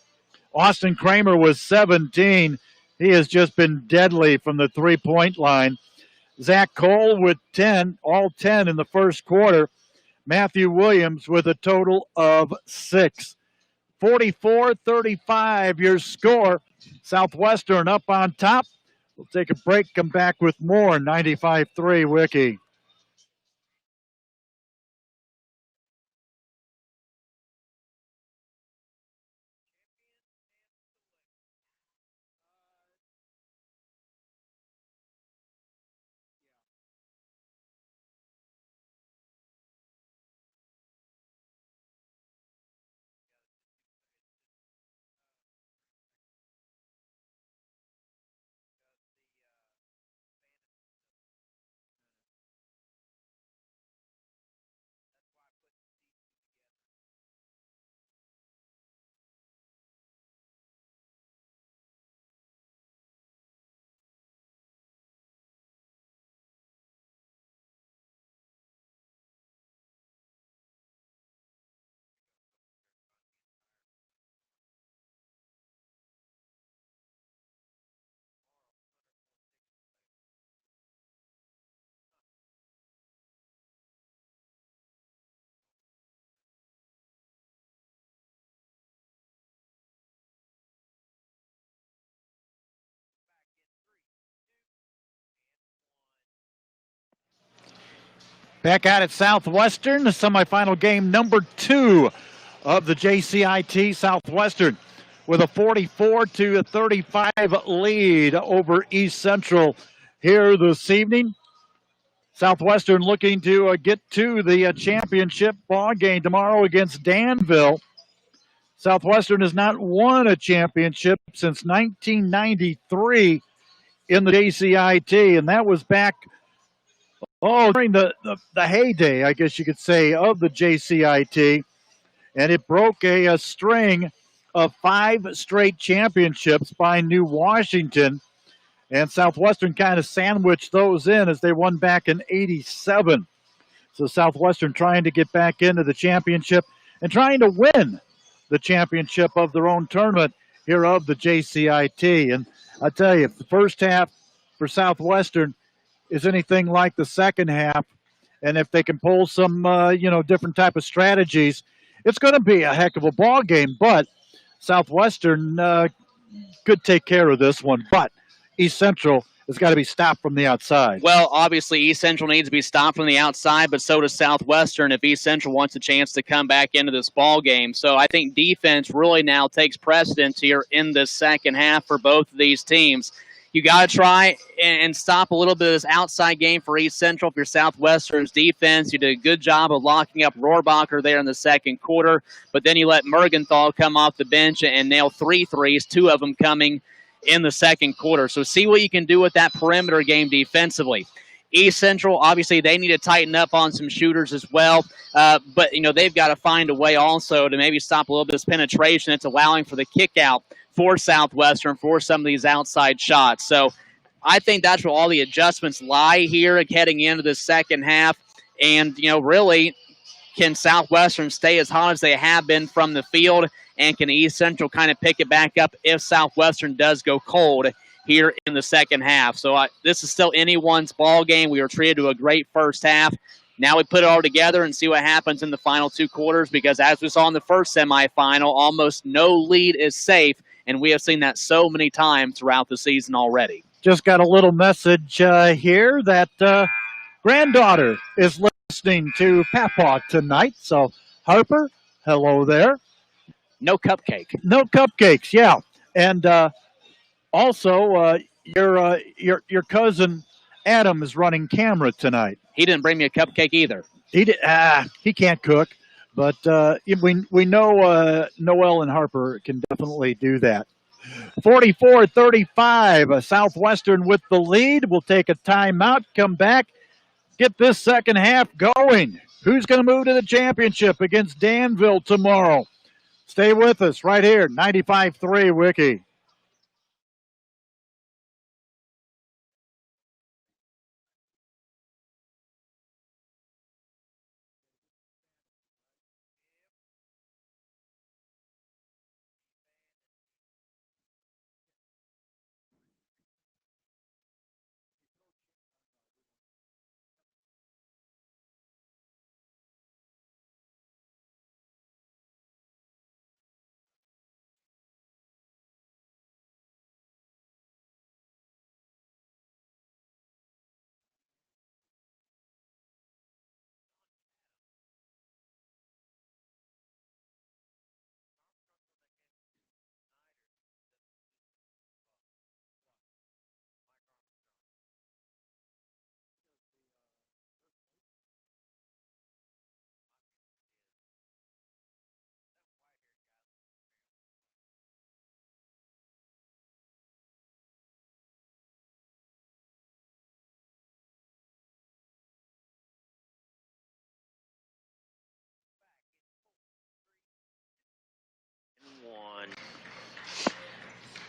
Austin Kramer was 17. He has just been deadly from the three-point line. Zach Cole with 10, all 10 in the first quarter. Matthew Williams with a total of 6. 44-35, your score. Southwestern up on top. We'll take a break, come back with more 95.3 Wiki. Back out at Southwestern, the semifinal game number 2 of the JCIT. Southwestern with a 44-35 lead over East Central here this evening. Southwestern looking to get to the championship ball game tomorrow against Danville. Southwestern has not won a championship since 1993 in the JCIT, and that was back during the heyday, I guess you could say, of the JCIT. And it broke a string of 5 straight championships by New Washington. And Southwestern kind of sandwiched those in as they won back in '87. So Southwestern trying to get back into the championship and trying to win the championship of their own tournament here of the JCIT. And I tell you, if the first half for Southwestern is anything like the second half, and if they can pull some, different type of strategies, it's going to be a heck of a ball game. But Southwestern could take care of this one. But East Central has got to be stopped from the outside. Well, obviously, East Central needs to be stopped from the outside, but so does Southwestern if East Central wants a chance to come back into this ball game. So I think defense really now takes precedence here in the second half for both of these teams. You got to try and stop a little bit of this outside game for East Central. If you're Southwestern's defense, you did a good job of locking up Rohrbacher there in the second quarter, but then you let Mergenthal come off the bench and nail 3 threes, 2 of them coming in the second quarter. So see what you can do with that perimeter game defensively. East Central, obviously, they need to tighten up on some shooters as well. But, they've got to find a way also to maybe stop a little bit of this penetration that's allowing for the kick out for Southwestern for some of these outside shots. So I think that's where all the adjustments lie here heading into the second half. And, really, can Southwestern stay as hot as they have been from the field? And can East Central kind of pick it back up if Southwestern does go cold here in the second half? So this is still anyone's ball game. We were treated to a great first half. Now we put it all together and see what happens in the final 2 quarters, because as we saw in the first semifinal, almost no lead is safe, and we have seen that so many times throughout the season already. Just got a little message here that granddaughter is listening to Papa tonight. So, Harper, hello there. No cupcake. No cupcakes, yeah. And also, your cousin Adam is running camera tonight. He didn't bring me a cupcake either. He can't cook, but we know Noel and Harper can definitely do that. 44-35, Southwestern with the lead. We'll take a timeout, come back, get this second half going. Who's going to move to the championship against Danville tomorrow? Stay with us right here, 95.3 Wiki.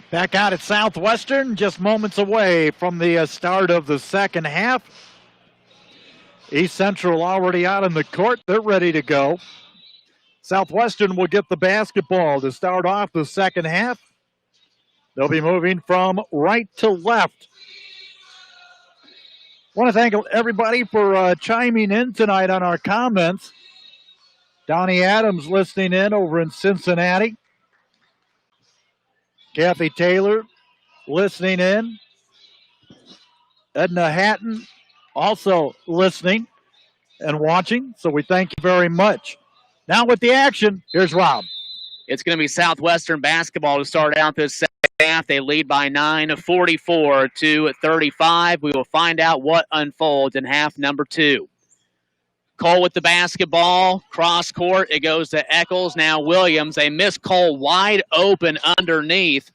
Back out at Southwestern, just moments away from the start of the second half. East Central already out on the court. They're ready to go. Southwestern will get the basketball to start off the second half. They'll be moving from right to left. I want to thank everybody for chiming in tonight on our comments. Donnie Adams listening in over in Cincinnati. Kathy Taylor listening in. Edna Hatton also listening and watching, so we thank you very much. Now with the action, here's Rob. It's going to be Southwestern basketball to start out this second half. They lead by 9, 44-35. We will find out what unfolds in half number 2. Cole with the basketball, cross court. It goes to Eccles. Now Williams. They miss Cole wide open underneath,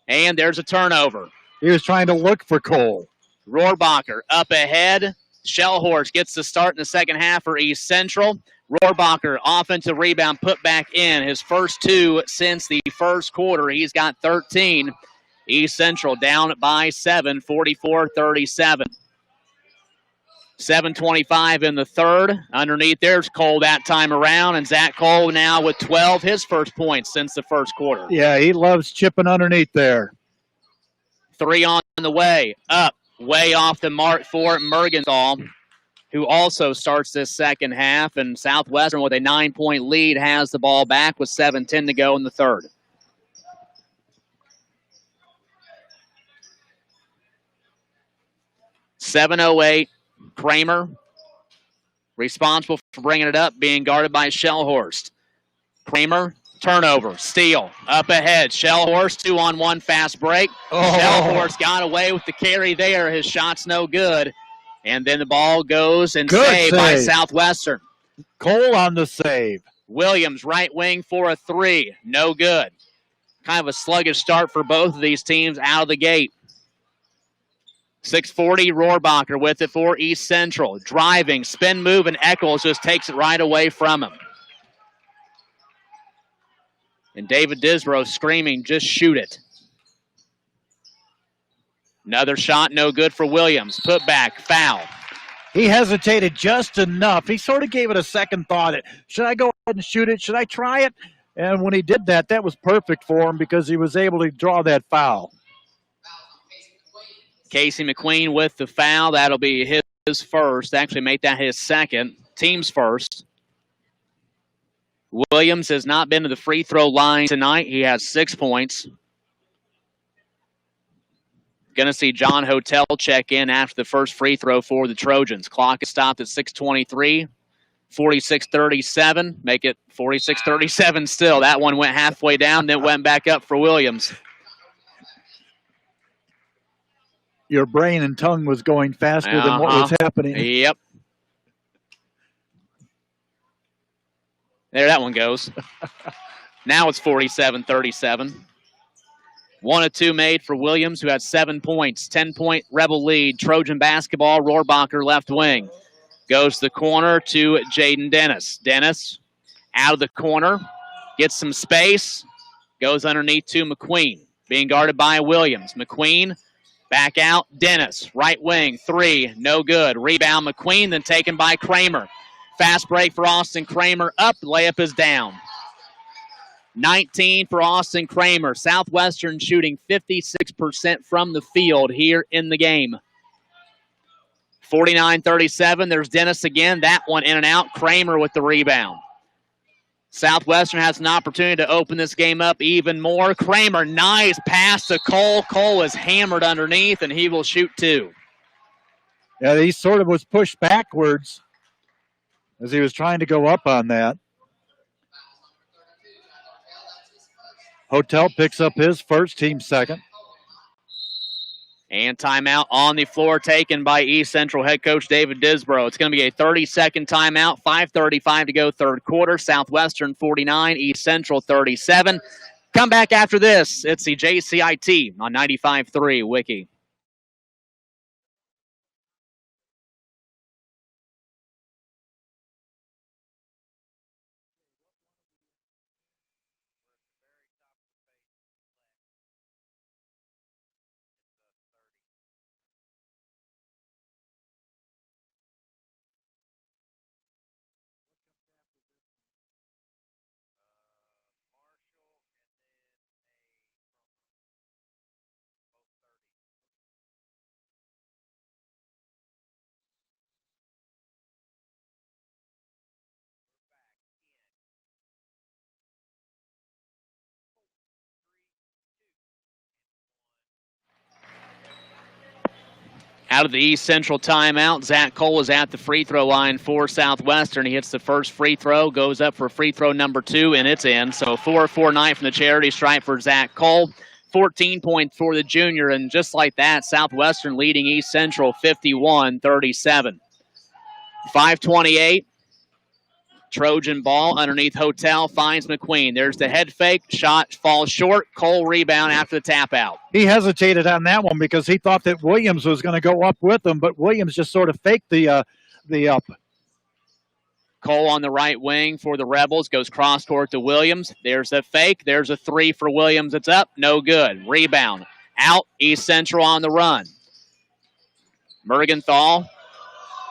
and there's a turnover. He was trying to look for Cole. Rohrbacher up ahead. Shellhorst gets the start in the second half for East Central. Rohrbacher, offensive rebound, put back in. His first 2 since the first quarter. He's got 13. East Central down by 7, 44-37. 7:25 in the third. Underneath there's Cole that time around, and Zach Cole now with 12, his first points since the first quarter. Yeah, he loves chipping underneath there. 3 on the way. Up, way off the mark for Mergenthal, who also starts this second half, and Southwestern with a 9-point lead has the ball back with 7:10 to go in the third. .708, Kramer, responsible for bringing it up, being guarded by Shellhorst. Kramer, turnover, steal, up ahead. Shellhorst, 2-on-1 fast break. Shellhorst got away with the carry there. His shot's no good. And then the ball goes and saved by Southwestern. Cole on the save. Williams, right wing for a 3. No good. Kind of a sluggish start for both of these teams out of the gate. 6:40, Rohrbacher with it for East Central. Driving, spin move, and Eccles just takes it right away from him. And David Disbrow screaming, just shoot it. Another shot, no good for Williams. Put back, foul. He hesitated just enough. He sort of gave it a second thought. Should I go ahead and shoot it? Should I try it? And when he did that, that was perfect for him because he was able to draw that foul. Casey McQueen with the foul. That'll be his first. Actually, make that his second. Team's first. Williams has not been to the free throw line tonight. He has 6 points. Going to see John Hotel check in after the first free throw for the Trojans. Clock is stopped at 6:23. 46-37. Make it 46-37 still. That one went halfway down, then went back up for Williams. your brain and tongue was going faster than what was happening. Yep. There that one goes. Now it's 47-37. 1 of 2 made for Williams, who had 7 points. 10-point Rebel lead. Trojan basketball. Rohrbacher left wing. Goes to the corner to Jaden Dennis. Dennis out of the corner. Gets some space. Goes underneath to McQueen. Being guarded by Williams. McQueen back out. Dennis. Right wing. 3. No good. Rebound McQueen, then taken by Kramer. Fast break for Austin Kramer. Up. Layup is down. 19 for Austin Kramer. Southwestern shooting 56% from the field here in the game. 49-37. There's Dennis again. That one in and out. Kramer with the rebound. Southwestern has an opportunity to open this game up even more. Kramer, nice pass to Cole. Cole is hammered underneath, and he will shoot 2. Yeah, he sort of was pushed backwards as he was trying to go up on that. Hotel picks up his first, team second. And timeout on the floor taken by East Central head coach David Disborough. It's going to be a 30-second timeout, 5:35 to go third quarter. Southwestern 49, East Central 37. Come back after this. It's the JCIT on 95.3 Wiki. Out of the East Central timeout, Zach Cole is at the free throw line for Southwestern. He hits the first free throw, goes up for free throw number 2, and it's in. So 4-4 night from the charity stripe for Zach Cole. 14 points for the junior, and just like that, Southwestern leading East Central 51-37. 5:28. Trojan ball underneath Hotel, finds McQueen. There's the head fake, shot falls short. Cole rebound after the tap out. He hesitated on that one because he thought that Williams was going to go up with him, but Williams just sort of faked the up. Cole on the right wing for the Rebels, goes cross court to Williams. There's a fake. There's a 3 for Williams. It's up. No good. Rebound. Out. East Central on the run. Mergenthal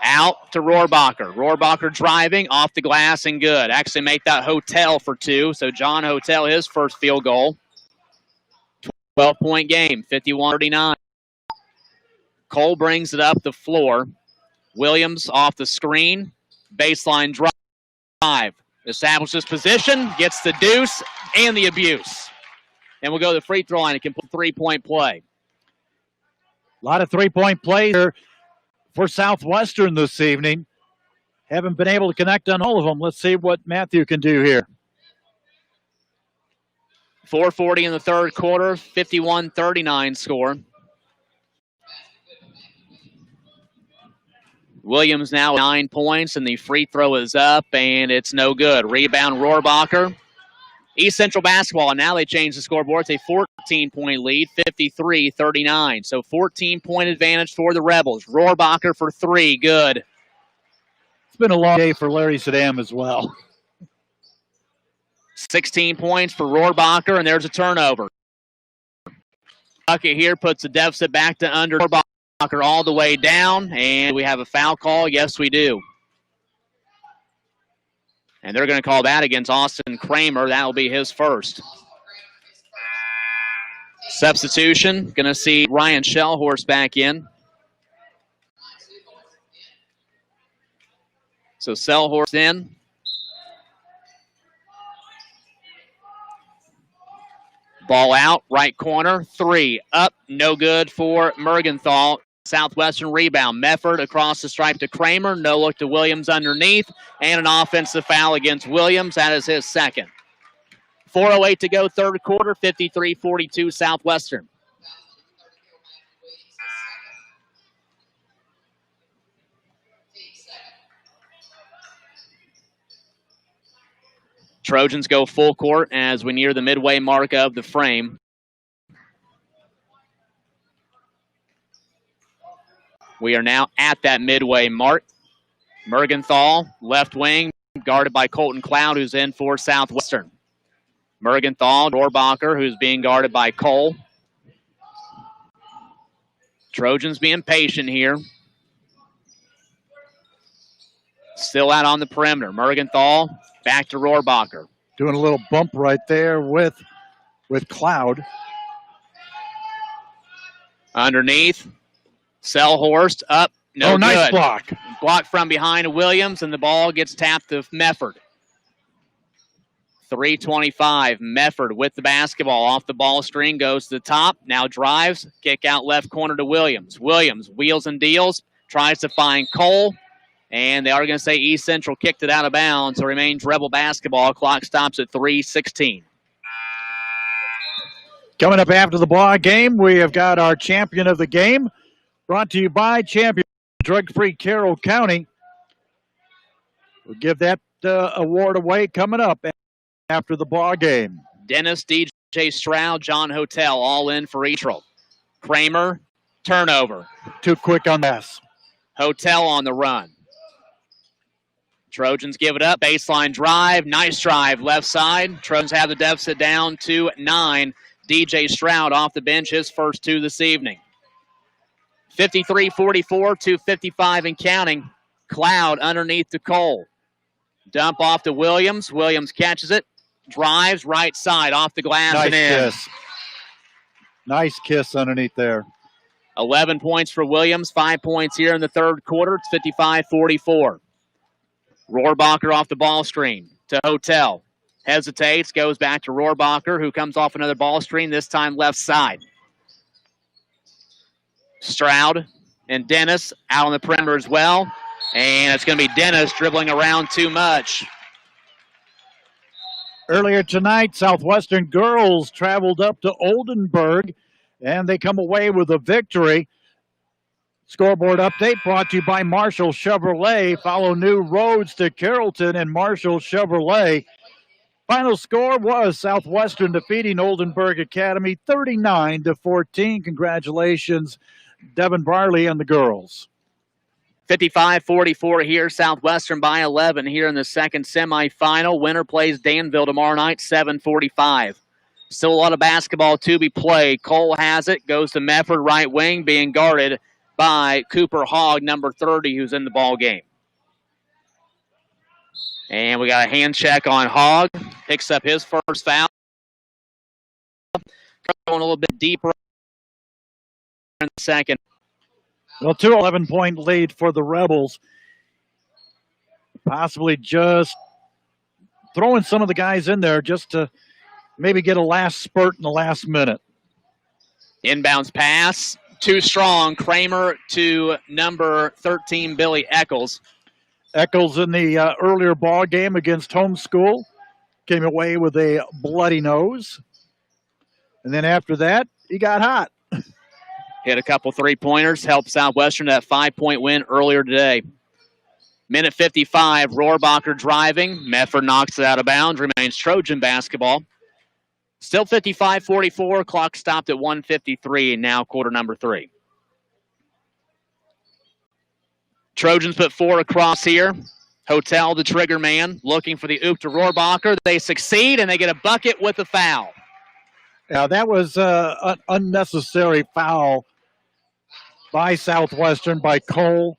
out to Rohrbacher. Rohrbacher driving off the glass and good. Actually make that Hotel for 2. So John Hotel, his first field goal. 12-point game, 51-39. Cole brings it up the floor. Williams off the screen. Baseline drive. Establishes position, gets the deuce and the abuse. And we'll go to the free throw line and complete 3-point play. A lot of 3-point play here for Southwestern this evening. Haven't been able to connect on all of them. Let's see what Matthew can do here. 4:40 in the third quarter, 51-39 score. Williams now 9 points, and the free throw is up, and it's no good. Rebound, Rohrbacher. East Central basketball, and now they change the scoreboard. It's a 14-point lead, 53-39. So 14-point advantage for the Rebels. Rohrbacher for 3, good. It's been a long day for Larry Saddam as well. 16 points for Rohrbacher, and there's a turnover. Bucket here puts the deficit back to under. Rohrbacher all the way down, and we have a foul call. Yes, we do. And they're going to call that against Austin Kramer. That will be his first. Substitution. Going to see Ryan Shellhorst back in. So Shellhorst in. Ball out, right corner, 3. Up, no good for Mergenthal. Southwestern rebound. Mefford across the stripe to Kramer. No look to Williams underneath. And an offensive foul against Williams. That is his second. 4:08 to go, third quarter, 53-42 Southwestern. Trojans go full court as we near the midway mark of the frame. We are now at that midway mark. Mergenthal, left wing, guarded by Colton Cloud, who's in for Southwestern. Mergenthal, Rohrbacher, who's being guarded by Cole. Trojans being patient here. Still out on the perimeter. Mergenthal, back to Rohrbacher. Doing a little bump right there with Cloud. Underneath, Selhorst up. No nice good. block. Blocked from behind Williams, and the ball gets tapped to Mefford. 3:25. Mefford with the basketball off the ball screen, goes to the top. Now drives, kick out left corner to Williams. Williams wheels and deals, tries to find Cole, and they are going to say East Central kicked it out of bounds. So remains Rebel basketball. Clock stops at 3:16. Coming up after the ball game, we have got our champion of the game, brought to you by Champion Drug-Free Carroll County. We'll give that award away coming up after the ball game. Dennis, DJ Stroud, John Hotel, all in for Eatrel. Kramer, turnover. Too quick on this. Hotel on the run. Trojans give it up. Baseline drive. Nice drive. Left side. Trojans have the deficit down to 9. DJ Stroud off the bench, his first 2 this evening. 53-44, 2:55 and counting. Cloud underneath to Cole. Dump off to Williams. Williams catches it. Drives right side off the glass nice and in. Kiss. Nice kiss underneath there. 11 points for Williams. 5 points here in the third quarter. It's 55-44. Rohrbacher off the ball screen to Hotel. Hesitates, goes back to Rohrbacher, who comes off another ball screen, this time left side. Stroud and Dennis out on the perimeter as well. And it's going to be Dennis dribbling around too much. Earlier tonight, Southwestern girls traveled up to Oldenburg, and they come away with a victory. Scoreboard update brought to you by Marshall Chevrolet. Follow new roads to Carrollton and Marshall Chevrolet. Final score was Southwestern defeating Oldenburg Academy 39-14. Congratulations, Devin Barley and the girls. 55-44 here. Southwestern by 11 here in the second semifinal. Winner plays Danville tomorrow night, 7:45. Still a lot of basketball to be played. Cole has it, goes to Mefford, right wing, being guarded by Cooper Hogg, number 30, who's in the ball game. And we got a hand check on Hogg. Picks up his first foul. Going a little bit deeper in the second. Well, 2 11-point lead for the Rebels. Possibly just throwing some of the guys in there just to maybe get a last spurt in the last minute. Inbounds pass. Too strong. Kramer to number 13, Billy Eccles. Eccles in the earlier ball game against Homeschool came away with a bloody nose. And then after that, he got hot. Hit a couple three-pointers, helped Southwestern that 5-point win earlier today. Minute 55, Rohrbacher driving. Mefford knocks it out of bounds, remains Trojan basketball. Still 55-44, clock stopped at 1:53, and now quarter number 3. Trojans put 4 across here. Hotel, the trigger man, looking for the oop to Rohrbacher. They succeed, and they get a bucket with a foul. Yeah, that was an unnecessary foul by Southwestern, by Cole.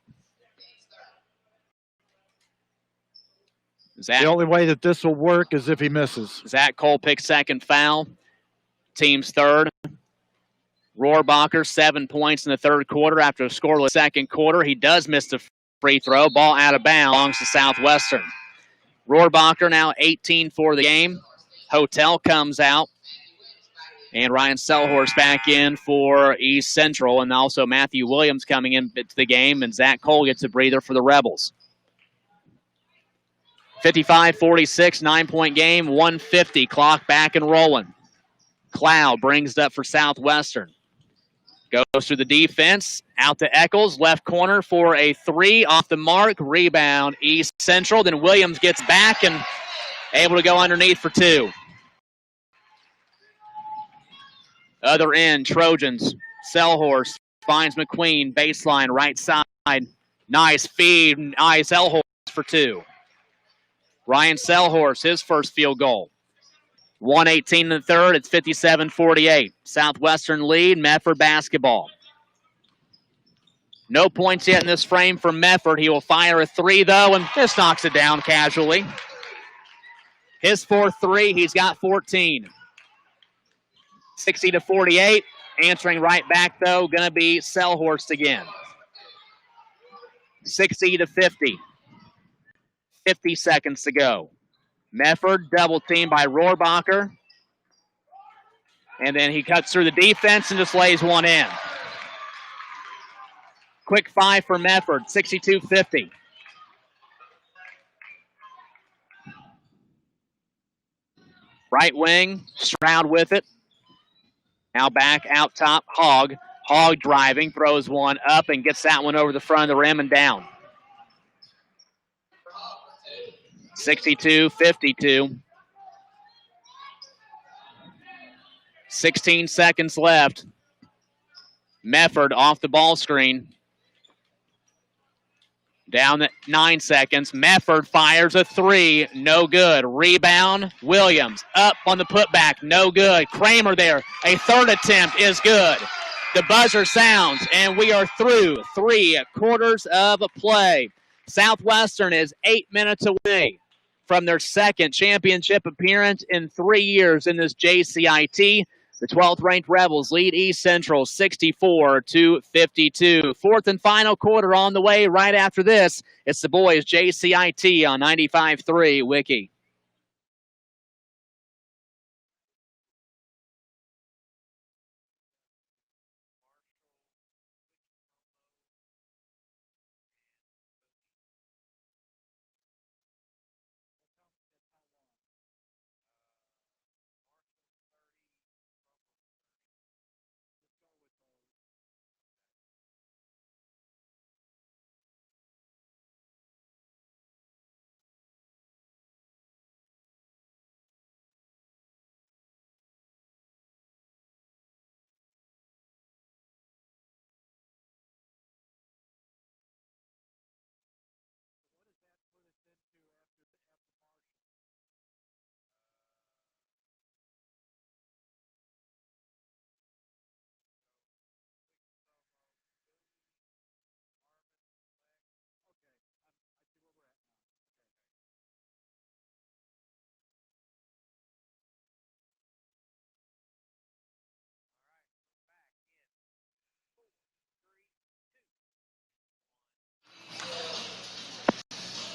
The only way that this will work is if he misses. Zach Cole picks second foul. Team's third. Rohrbacher, 7 points in the third quarter after a scoreless second quarter. He does miss the free throw. Ball out of bounds, belongs to Southwestern. Rohrbacher now 18 for the game. Hotel comes out. And Ryan Selhorst back in for East Central. And also Matthew Williams coming into the game. And Zach Cole gets a breather for the Rebels. 55-46, 9-point game, 150. Clock back and rolling. Cloud brings it up for Southwestern. Goes through the defense. Out to Eccles. Left corner for a 3. Off the mark. Rebound East Central. Then Williams gets back and able to go underneath for 2. Other end, Trojans. Selhorse finds McQueen, baseline, right side. Nice feed, nice Selhorse for 2. Ryan Selhorse, his first field goal. 1:18 in the third, it's 57-48. Southwestern lead, Medford basketball. No points yet in this frame for Medford. He will fire a 3, though, and just knocks it down casually. His fourth 3, he's got 14. 60-48. Answering right back, though, going to be Selhorst again. 60-50. 50 seconds to go. Medford double teamed by Rohrbacher. And then he cuts through the defense and just lays one in. Quick 5 for Medford, 62-50. Right wing, Stroud with it. Now back out top, Hogg. Hogg driving, throws one up and gets that one over the front of the rim and down. 62-52. 16 seconds left. Medford off the ball screen. Down at 9 seconds. Medford fires a 3. No good. Rebound. Williams up on the putback. No good. Kramer there. A third attempt is good. The buzzer sounds, and we are through 3 quarters of play. Southwestern is 8 minutes away from their second championship appearance in 3 years in this JCIT. The 12th-ranked Rebels lead East Central 64-52. Fourth and final quarter on the way right after this. It's the boys JCIT on 95.3 Wiki.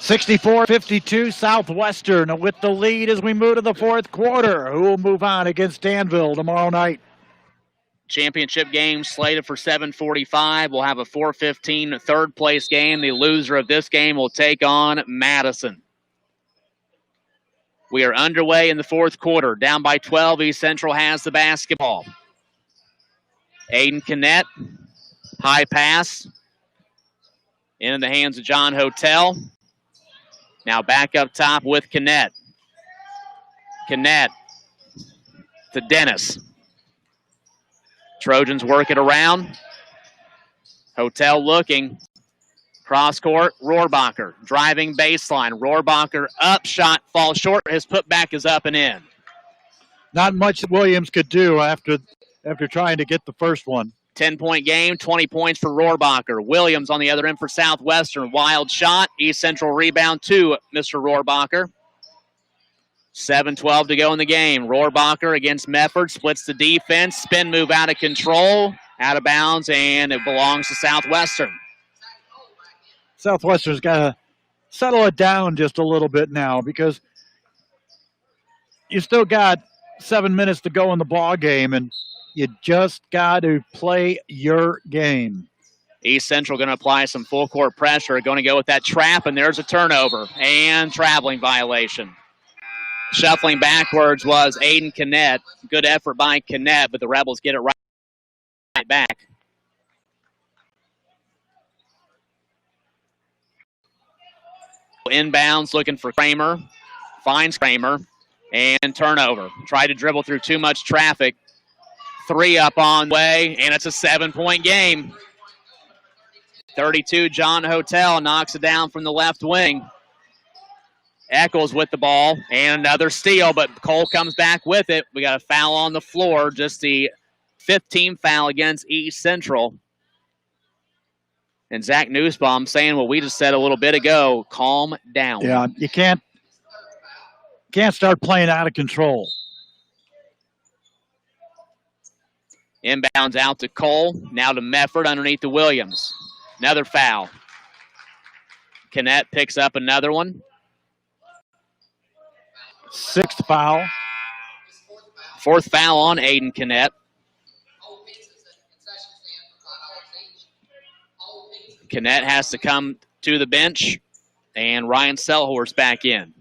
(64-52) Southwestern with the lead as we move to the fourth quarter. Who will move on against Danville tomorrow night? Championship game slated for 7:45. We'll have a 4:15 third place game. The loser of this game will take on Madison. We are underway in the fourth quarter. Down by 12, East Central has the basketball. Aiden Kinnett, high pass. In the hands of John Hotel. Now back up top with Kinnett. Kinnett to Dennis. Trojans work it around. Hotel looking. Cross court, Rohrbacher. Driving baseline. Rohrbacher up, shot falls short. His putback is up and in. Not much Williams could do after trying to get the first one. 10-point game, 20 points for Rohrbacher. Williams on the other end for Southwestern. Wild shot. East Central rebound to Mr. Rohrbacher. 7:12 to go in the game. Rohrbacher against Medford. Splits the defense. Spin move out of control. Out of bounds, and it belongs to Southwestern. Southwestern's got to settle it down just a little bit now because you still got 7 minutes to go in the ball game, and you just got to play your game. East Central going to apply some full court pressure. Going to go with that trap, and there's a turnover and traveling violation. Shuffling backwards was Aiden Kinnett. Good effort by Kinnett, but the Rebels get it right back. Inbounds looking for Kramer. finds Kramer, and turnover. Tried to dribble through too much traffic. 3 up on the way, and it's a 7-point game. 32, John Hotel knocks it down from the left wing. Eccles with the ball, and another steal, but Cole comes back with it. We got a foul on the floor, just the 15th foul against East Central. And Zach Nussbaum saying what we just said a little bit ago, calm down. Yeah, you can't start playing out of control. Inbounds out to Cole, now to Mefford underneath the Williams. Another foul. Kinnett picks up another one. 6th foul. 4th foul on Aiden Kinnett. Kinnett has to come to the bench, and Ryan Selhorst back in.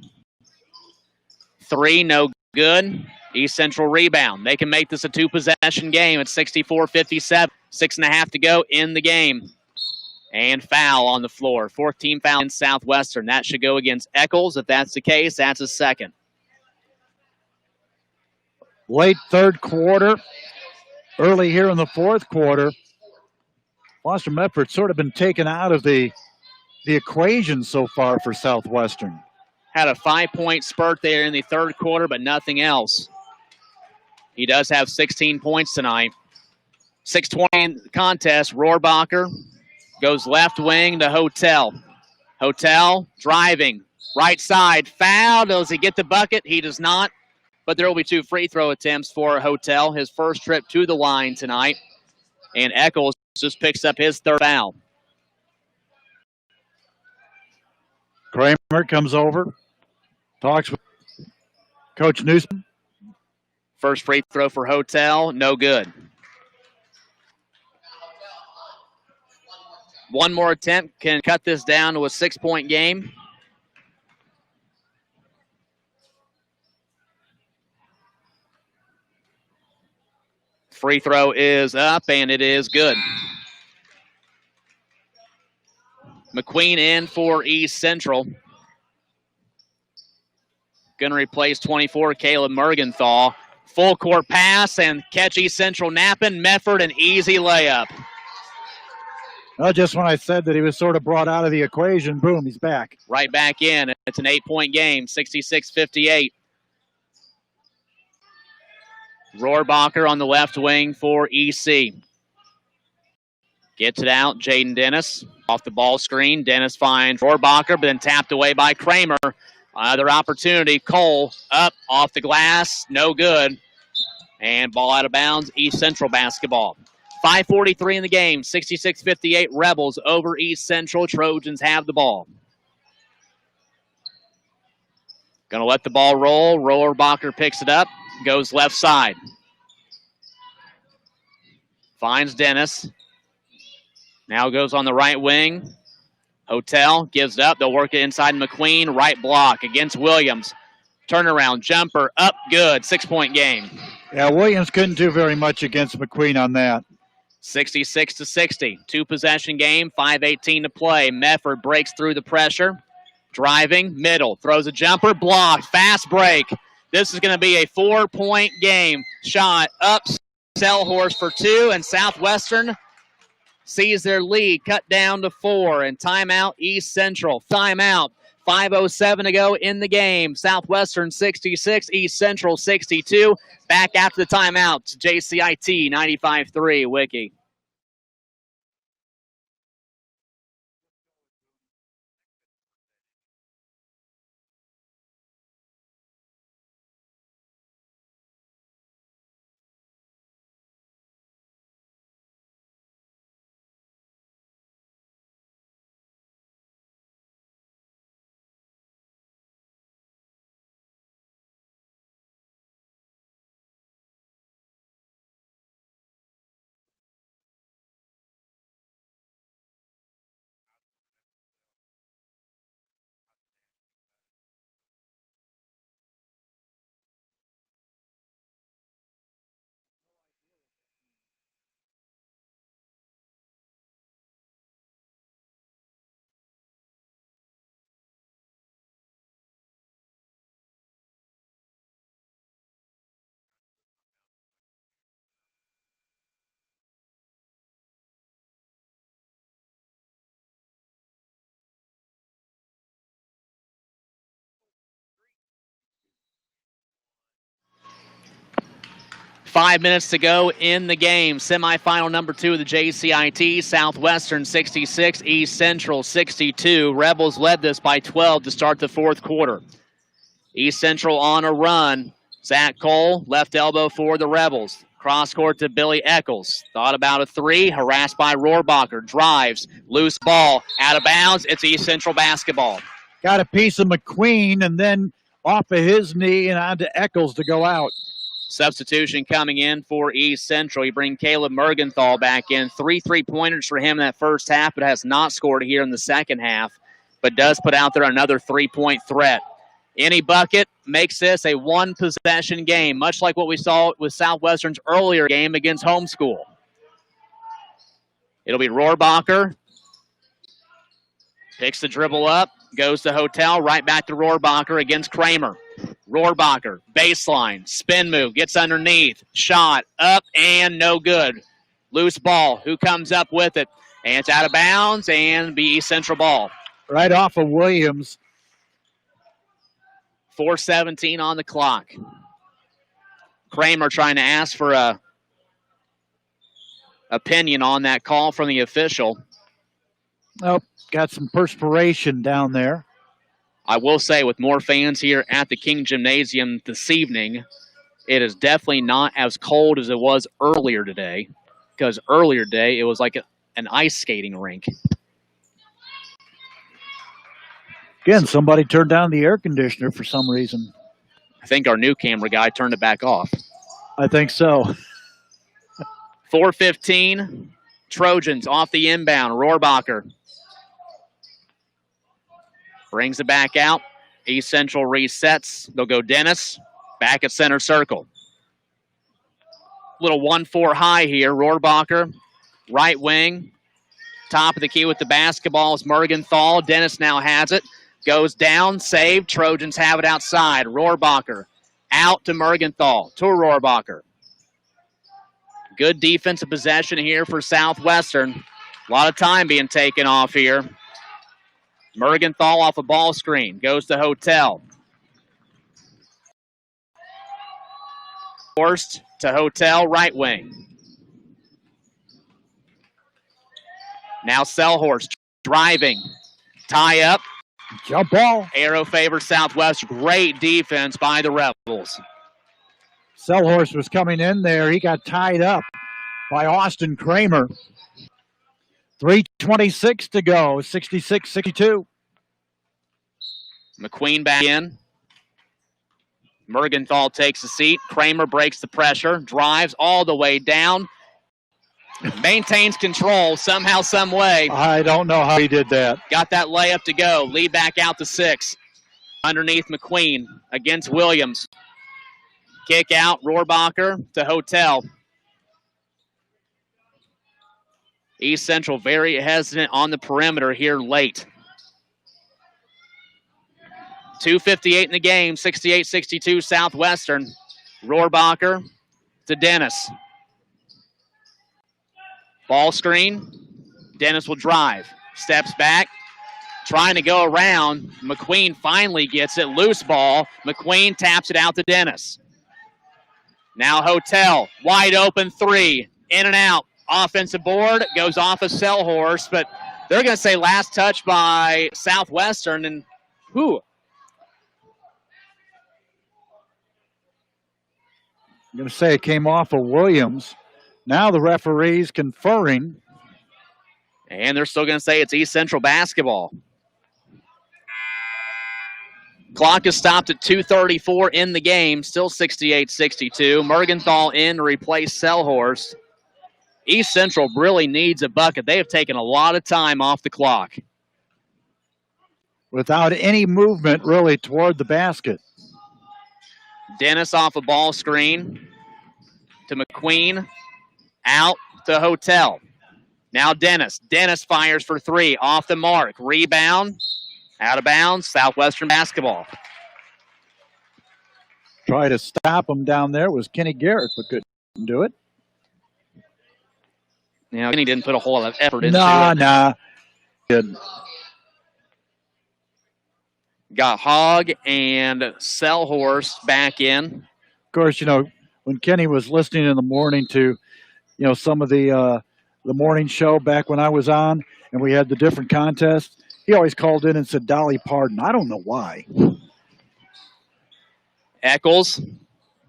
3, no good. East Central rebound. They can make this a 2-possession game. It's 64-57. 6.5 to go in the game. And foul on the floor. 14 foul in Southwestern. That should go against Eccles. If that's the case, that's a second. Late third quarter, early here in the fourth quarter. Foster Medford sort of been taken out of the equation so far for Southwestern. Had a 5-point spurt there in the third quarter, but nothing else. He does have 16 points tonight. 6:20 in the contest. Rohrbacher goes left wing to Hotel. Hotel driving. Right side. Foul. Does he get the bucket? He does not. But there will be 2 free throw attempts for Hotel. His first trip to the line tonight. And Eccles just picks up his 3rd foul. Kramer comes over. Talks with Coach Newsom. First free throw for Hotel. No good. One more attempt can cut this down to a 6-point game. Free throw is up, and it is good. McQueen in for East Central. Going to replace 24, Caleb Mergenthal. Full court pass and catch East Central napping. Mefford, an easy layup. Well, just when I said that he was sort of brought out of the equation, boom, he's back. Right back in. It's an 8-point game, 66-58. Rohrbacher on the left wing for EC. Gets it out, Jaden Dennis. Off the ball screen, Dennis finds Rohrbacher, but then tapped away by Kramer. Another opportunity, Cole up off the glass, no good. And ball out of bounds, East Central basketball. 5:43 in the game, 66-58 Rebels over East Central. Trojans have the ball. Going to let the ball roll. Rohrbacher picks it up, goes left side. Finds Dennis. Now goes on the right wing. Hotel gives it up. They'll work it inside McQueen. Right block against Williams. Turnaround jumper up good. 6-point game. Yeah, Williams couldn't do very much against McQueen on that. 66-60. 2-possession game. 5:18 to play. Mefford breaks through the pressure. Driving. Middle. Throws a jumper. Blocked. Fast break. This is going to be a 4-point game. Shot up. Selhorst for 2. And Southwestern sees their lead cut down to 4. And timeout, East Central. Timeout. 5:07 to go in the game. Southwestern 66, East Central 62. Back after the timeout to JCIT 95-3 Wiki. 5 minutes to go in the game. Semifinal number 2 of the JCIT. Southwestern 66, East Central 62. Rebels led this by 12 to start the fourth quarter. East Central on a run. Zach Cole, left elbow for the Rebels. Cross court to Billy Eccles. Thought about a three, harassed by Rohrbacher. Drives, loose ball, out of bounds. It's East Central basketball. Got a piece of McQueen and then off of his knee and onto Eccles to go out. Substitution coming in for East Central. You bring Caleb Mergenthal back in. 3 3-pointers for him in that first half, but has not scored here in the second half, but does put out there another 3-point threat. Any bucket makes this a one-possession game, much like what we saw with Southwestern's earlier game against Homeschool. It'll be Rohrbacher. Picks the dribble up, goes to Hotel, right back to Rohrbacher against Kramer. Rohrbacher, baseline, spin move, gets underneath, shot, up, and no good. Loose ball, who comes up with it? And it's out of bounds, and be East Central ball. Right off of Williams. 4:17 on the clock. Kramer trying to ask for a opinion on that call from the official. Nope, got some perspiration down there. I will say, with more fans here at the King Gymnasium this evening, it is definitely not as cold as it was earlier today, because earlier today it was like an ice skating rink. Again, somebody turned down the air conditioner for some reason. I think our new camera guy turned it back off. I think so. 4:15, Trojans off the inbound. Rohrbacher brings it back out. East Central resets. They'll go Dennis back at center circle. Little 1-4 high here. Rohrbacher, right wing. Top of the key with the basketball is Mergenthal. Dennis now has it. Goes down, saved. Trojans have it outside. Rohrbacher out to Mergenthal. To Rohrbacher. Good defensive possession here for Southwestern. A lot of time being taken off here. Mergenthal off a ball screen. Goes to Hotel. Forced to Hotel, right wing. Now Selhorst driving. Tie up. Jump ball. Arrow favors Southwest. Great defense by the Rebels. Selhorst was coming in there. He got tied up by Austin Kramer. 3:26 to go. 66-62. McQueen back in. Mergenthal takes a seat. Kramer breaks the pressure. Drives all the way down. Maintains control somehow, some way. I don't know how he did that. Got that layup to go. Lead back out to 6. Underneath McQueen against Williams. Kick out, Rohrbacher to Hotel. East Central very hesitant on the perimeter here late. 2:58 in the game, 68-62 Southwestern. Rohrbacher to Dennis. Ball screen. Dennis will drive. Steps back. Trying to go around. McQueen finally gets it. Loose ball. McQueen taps it out to Dennis. Now Hotel. Wide open three. In and out. Offensive board. Goes off of Selhorst, but they're going to say last touch by Southwestern. And who? I'm going to say it came off of Williams. Now the referee's conferring. And they're still going to say it's East Central basketball. Clock is stopped at 2:34 in the game. Still 68-62. Mergenthal in to replace Selhorst. East Central really needs a bucket. They have taken a lot of time off the clock. Without any movement really toward the basket. Dennis off a ball screen to McQueen. Out to Hotel. Now Dennis. Dennis fires for three. Off the mark. Rebound. Out of bounds. Southwestern basketball. Try to stop him down there was Kenny Garrett, but couldn't do it. Yeah, Kenny didn't put a whole lot of effort into it. Nah. Didn't. Got Hogg and Selhorst back in. Of course, when Kenny was listening in the morning to, some of the morning show back when I was on, and we had the different contests. He always called in and said Dolly Parton. I don't know why. Eccles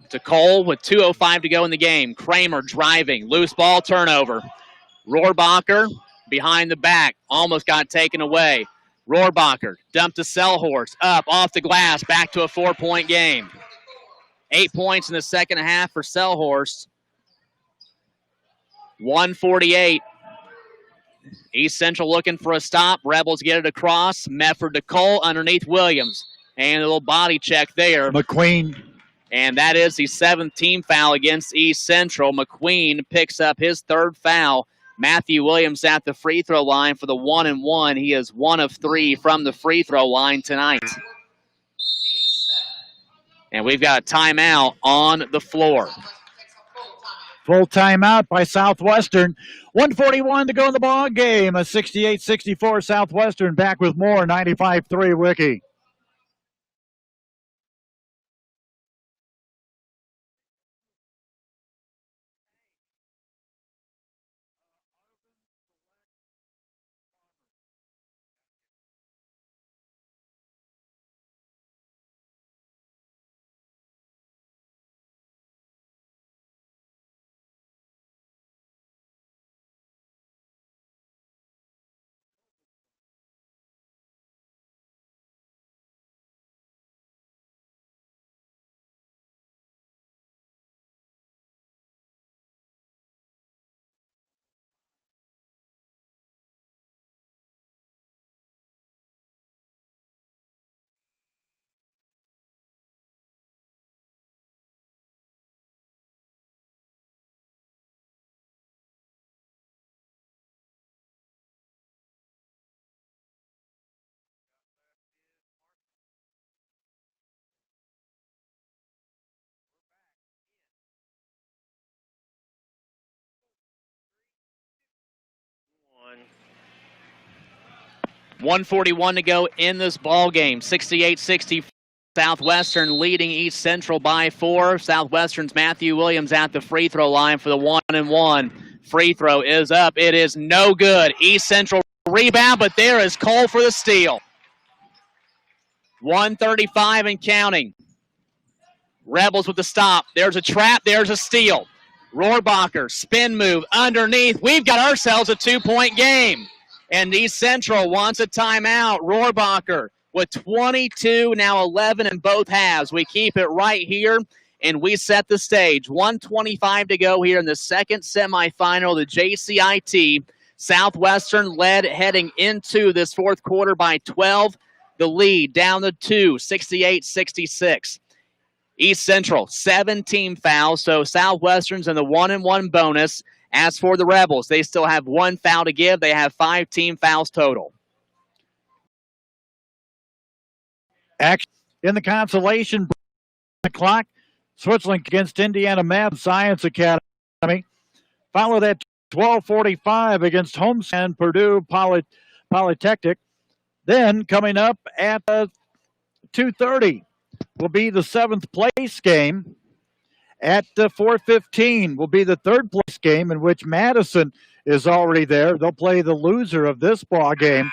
to Cole with 2:05 to go in the game. Kramer driving. Loose ball turnover. Rohrbacher behind the back. Almost got taken away. Rohrbacher dumped to Selhorst. Up, off the glass. Back to a 4-point game. 8 points in the second half for Selhorst. 148. East Central looking for a stop. Rebels get it across. Mefford to Cole underneath Williams. And a little body check there. McQueen. And that is the 7th team foul against East Central. McQueen picks up his 3rd foul. Matthew Williams at the free throw line for the 1-and-1. He is 1 of 3 from the free throw line tonight. And we've got a timeout on the floor. Full timeout by Southwestern. 1:41 to go in the ball game. A 68-64 Southwestern. Back with more. 95-3 Wiki. One. 1:41 to go in this ball game. 68-64. Southwestern leading East Central by 4. Southwestern's Matthew Williams at the free throw line for the 1-and-1. Free throw is up. It is no good. East Central rebound, but there is Cole for the steal. 1:35 and counting. Rebels with the stop. There's a trap. There's a steal. Rohrbacher, spin move underneath. We've got ourselves a 2-point game. And East Central wants a timeout. Rohrbacher with 22, now 11 in both halves. We keep it right here, and we set the stage. 1:25 to go here in the second semifinal of the JCIT. Southwestern led heading into this fourth quarter by 12. The lead down to 2, 68-66. East Central, 7 team fouls, so Southwestern's in the 1-and-1 bonus. As for the Rebels, they still have 1 foul to give. They have 5 team fouls total. Action in the consolation clock. Switzerland against Indiana Math and Science Academy. Followed at 12:45 against Homestead Purdue Polytechnic. Then coming up at 2:30 will be the 7th place game. At 4:15 will be the 3rd place game in which Madison is already there. They'll play the loser of this ball game.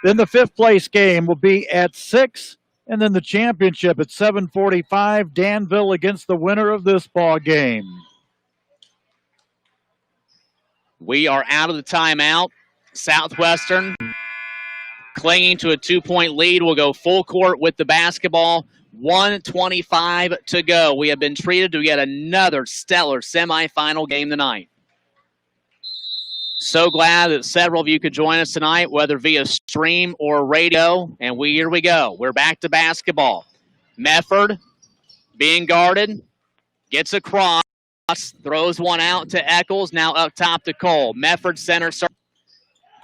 Then the 5th place game will be at 6, and then the championship at 7:45. Danville against the winner of this ball game. We are out of the timeout. Southwestern clinging to a 2-point lead will go full court with the basketball. 1:25 to go. We have been treated to get another stellar semifinal game tonight. So glad that several of you could join us tonight, whether via stream or radio. And here we go. We're back to basketball. Mefford being guarded, gets across, throws one out to Eccles, now up top to Cole. Mefford center circle.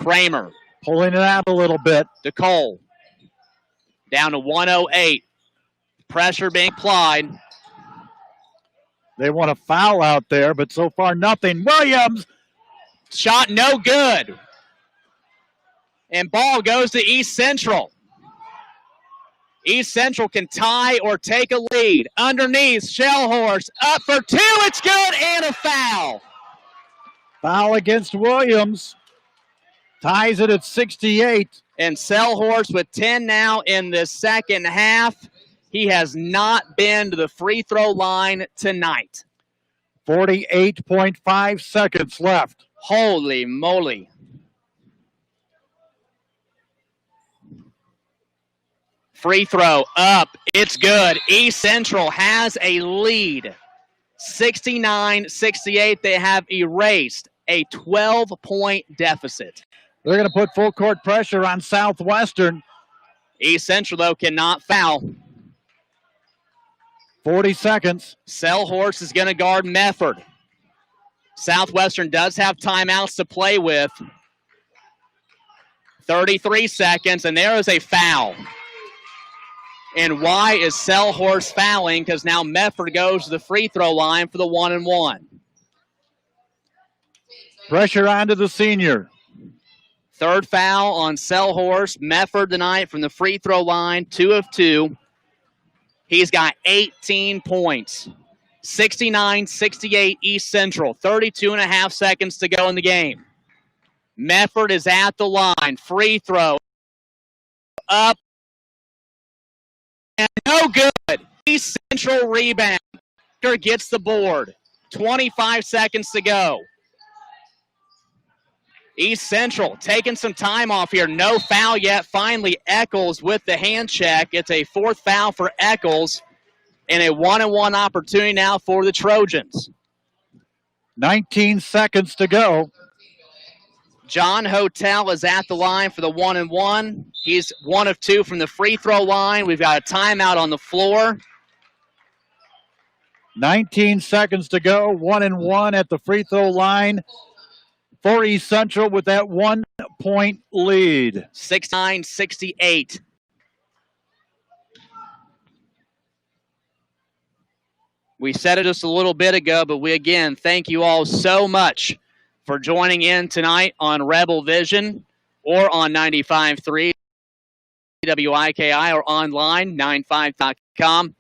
Kramer pulling it out a little bit to Cole. Down to 108. Pressure being applied. They want a foul out there, but so far nothing. Williams. Shot no good. And ball goes to East Central. East Central can tie or take a lead. Underneath, Shellhorse up for two. It's good, and a foul. Foul against Williams. Ties it at 68. And Shellhorse with 10 now in the second half. He has not been to the free throw line tonight. 48.5 seconds left. Holy moly. Free throw up. It's good. East Central has a lead. 69-68. They have erased a 12-point deficit. They're going to put full court pressure on Southwestern. East Central, though, cannot foul. 40 seconds. Shellhorse is going to guard Mefford. Southwestern does have timeouts to play with. 33 seconds, and there is a foul. And why is Shellhorse fouling? Because now Mefford goes to the free throw line for the 1-and-1. Pressure onto the senior. Third foul on Shellhorse. Mefford tonight from the free throw line, 2 of 2. He's got 18 points. 69-68 East Central. 32 and a half seconds to go in the game. Mefford is at the line. Free throw. Up. And no good. East Central rebound. Gets the board. 25 seconds to go. East Central taking some time off here. No foul yet. Finally, Eccles with the hand check. It's a fourth foul for Eccles. And a 1-and-1 opportunity now for the Trojans. 19 seconds to go. John Hotel is at the line for the 1-and-1. He's 1 of 2 from the free throw line. We've got a timeout on the floor. 19 seconds to go. 1-and-1 at the free throw line for East Central with that 1-point lead. 69-68. We said it just a little bit ago, but we again thank you all so much for joining in tonight on Rebel Vision or on 95.3 WIKI or online, 95.com.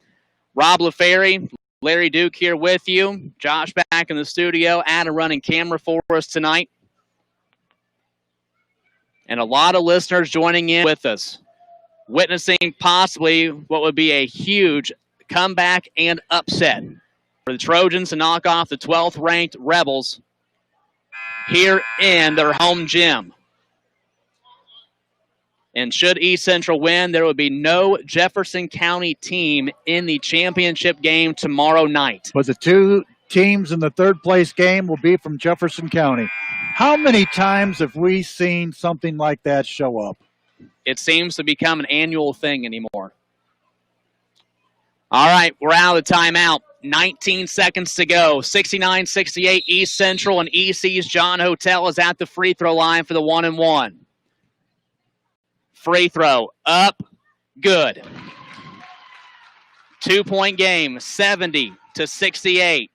Rob LaFerry, Larry Duke here with you. Josh back in the studio. Adam running camera for us tonight. And a lot of listeners joining in with us, witnessing possibly what would be a huge comeback and upset for the Trojans to knock off the 12th-ranked Rebels here in their home gym. And should East Central win, there would be no Jefferson County team in the championship game tomorrow night. But the two teams in the third-place game will be from Jefferson County. How many times have we seen something like that show up? It seems to become an annual thing anymore. All right, we're out of the timeout. 19 seconds to go. 69-68 East Central, and EC's John Hotel is at the free throw line for the 1-and-1. Free throw up, good. 2-point game, 70-68.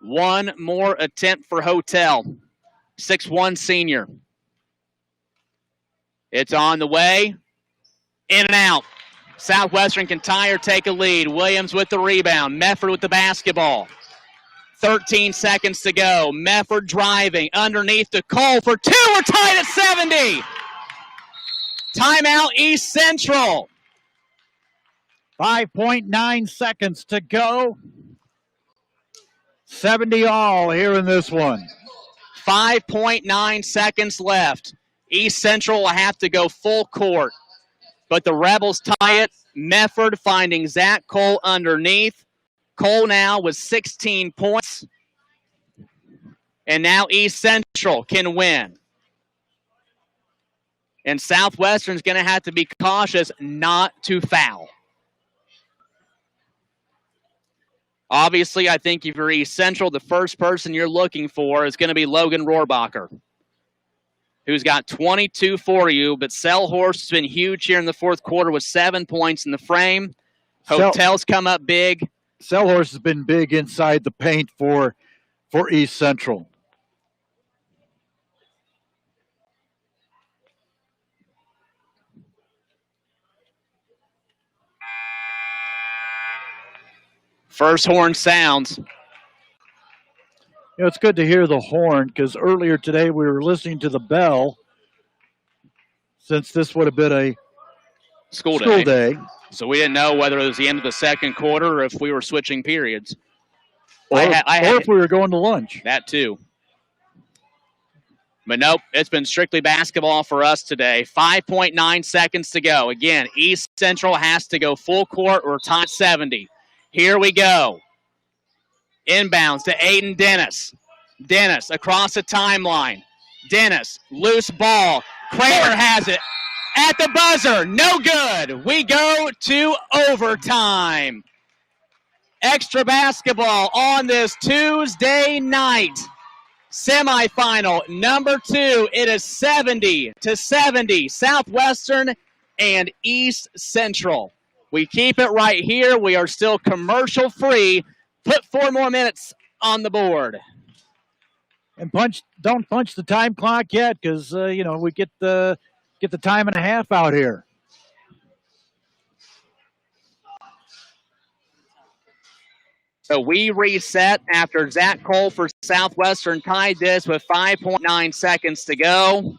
One more attempt for Hotel. 6'1" senior. It's on the way. In and out. Southwestern can tie or take a lead. Williams with the rebound. Mefford with the basketball. 13 seconds to go. Mefford driving underneath to Cole for two. We're tied at 70. Timeout East Central. 5.9 seconds to go. 70 all here in this one. 5.9 seconds left. East Central will have to go full court. But the Rebels tie it. Mefford finding Zach Cole underneath. Cole now with 16 points. And now East Central can win. And Southwestern's going to have to be cautious not to foul. Obviously, I think if you're East Central, the first person you're looking for is going to be Logan Rohrbacher, who's got 22 for you, but Shellhorse has been huge here in the fourth quarter with 7 points in the frame. Hotel's come up big. Shellhorse has been big inside the paint for East Central. First horn sounds. It's good to hear the horn because earlier today we were listening to the bell since this would have been a School day. So we didn't know whether it was the end of the second quarter or if we were switching periods. Or if we were going to lunch. That too. But nope, it's been strictly basketball for us today. 5.9 seconds to go. Again, East Central has to go full court or tie 70. Here we go. Inbounds to Aiden Dennis. Dennis across the timeline. Dennis, loose ball. Kramer has it at the buzzer. No good. We go to overtime. Extra basketball on this Tuesday night. Semifinal number 2. It is 70-70. Southwestern and East Central. We keep it right here. We are still commercial free. Put 4 more minutes on the board. And don't punch the time clock yet because, we get the time and a half out here. So we reset after Zach Cole for Southwestern tied this with 5.9 seconds to go.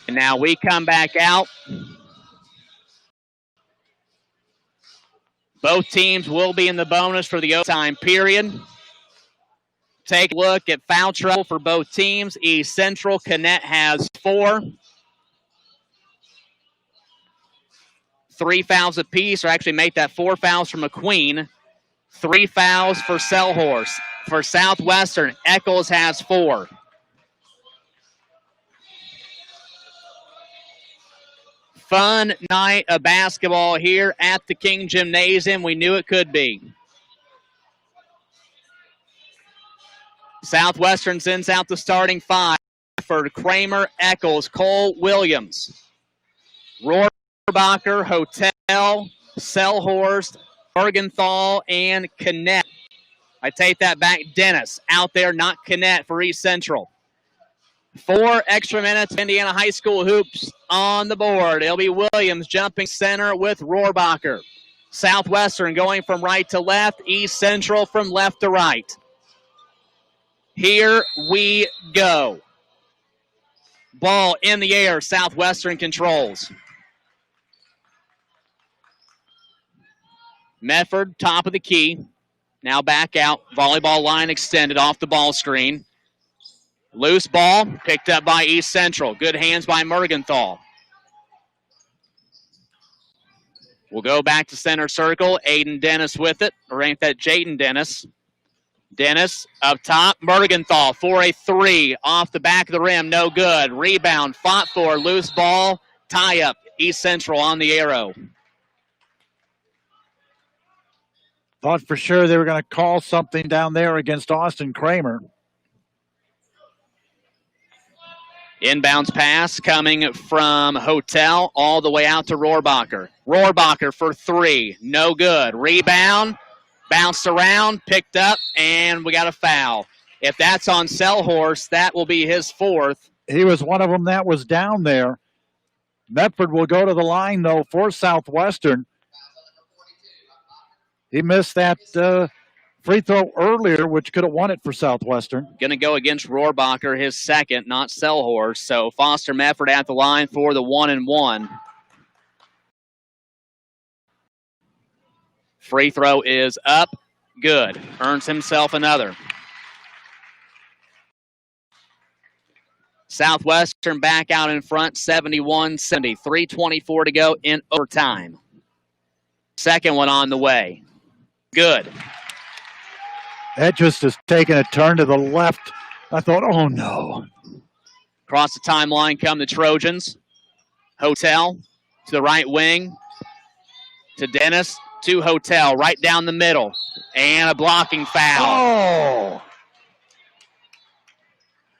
And now we come back out. Both teams will be in the bonus for the overtime period. Take a look at foul trouble for both teams. East Central, Connect has 4. 3 fouls apiece, or actually make that 4 fouls for McQueen. 3 fouls for Selhorse. For Southwestern, Eccles has 4. Fun night of basketball here at the King Gymnasium. We knew it could be. Southwestern sends out the starting 5 for Kramer, Eccles, Cole, Williams, Rohrbacher, Hotel, Selhorst, Bergenthal, and Connect. I take that back. Dennis out there, not Connect for East Central. 4 extra minutes of Indiana High School hoops on the board. It'll be Williams jumping center with Rohrbacher. Southwestern going from right to left. East Central from left to right. Here we go. Ball in the air. Southwestern controls. Medford, top of the key. Now back out. Volleyball line extended off the ball screen. Loose ball picked up by East Central. Good hands by Mergenthal. We'll go back to center circle. Aiden Dennis with it. Or ain't that Jaden Dennis? Dennis up top. Mergenthal for a 3. Off the back of the rim. No good. Rebound. Fought for. Loose ball. Tie up. East Central on the arrow. Thought for sure they were going to call something down there against Austin Kramer. Inbounds pass coming from Hotel all the way out to Rohrbacher. Rohrbacher for 3. No good. Rebound. Bounced around. Picked up. And we got a foul. If that's on Selhorst, that will be his 4th. He was one of them that was down there. Medford will go to the line, though, for Southwestern. He missed that free throw earlier, which could have won it for Southwestern. Going to go against Rohrbacher, his 2nd, not Selhorst. So Foster Medford at the line for the 1-and-1. Free throw is up. Good. Earns himself another. Southwestern back out in front, 71-70. 3:24 to go in overtime. Second one on the way. Good. That just is taking a turn to the left. I thought, oh, no. Across the timeline come the Trojans. Hotel to the right wing. To Dennis. To Hotel. Right down the middle. And a blocking foul. Oh.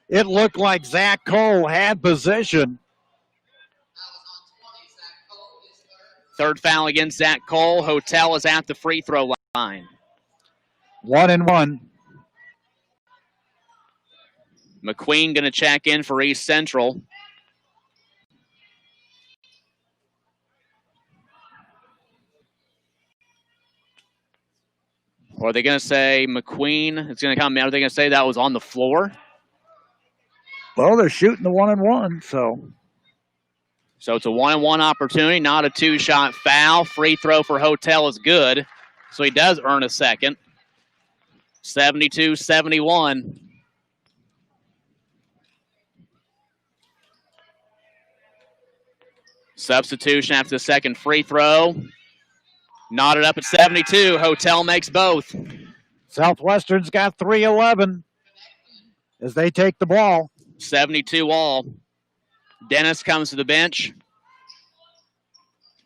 It looked like Zach Cole had position. Third foul against Zach Cole. Hotel is at the free throw line. 1-and-1. McQueen going to check in for East Central. Or are they going to say McQueen? It's going to come out. Are they going to say that was on the floor? Well, they're shooting the 1-and-1, so. So it's a 1-and-1 opportunity, not a two-shot foul. Free throw for Hotel is good. So he does earn a second. 72-71. Substitution after the second free throw. Knotted up at 72. Hotel makes both. Southwestern's got 3-11 as they take the ball. 72 all. Dennis comes to the bench.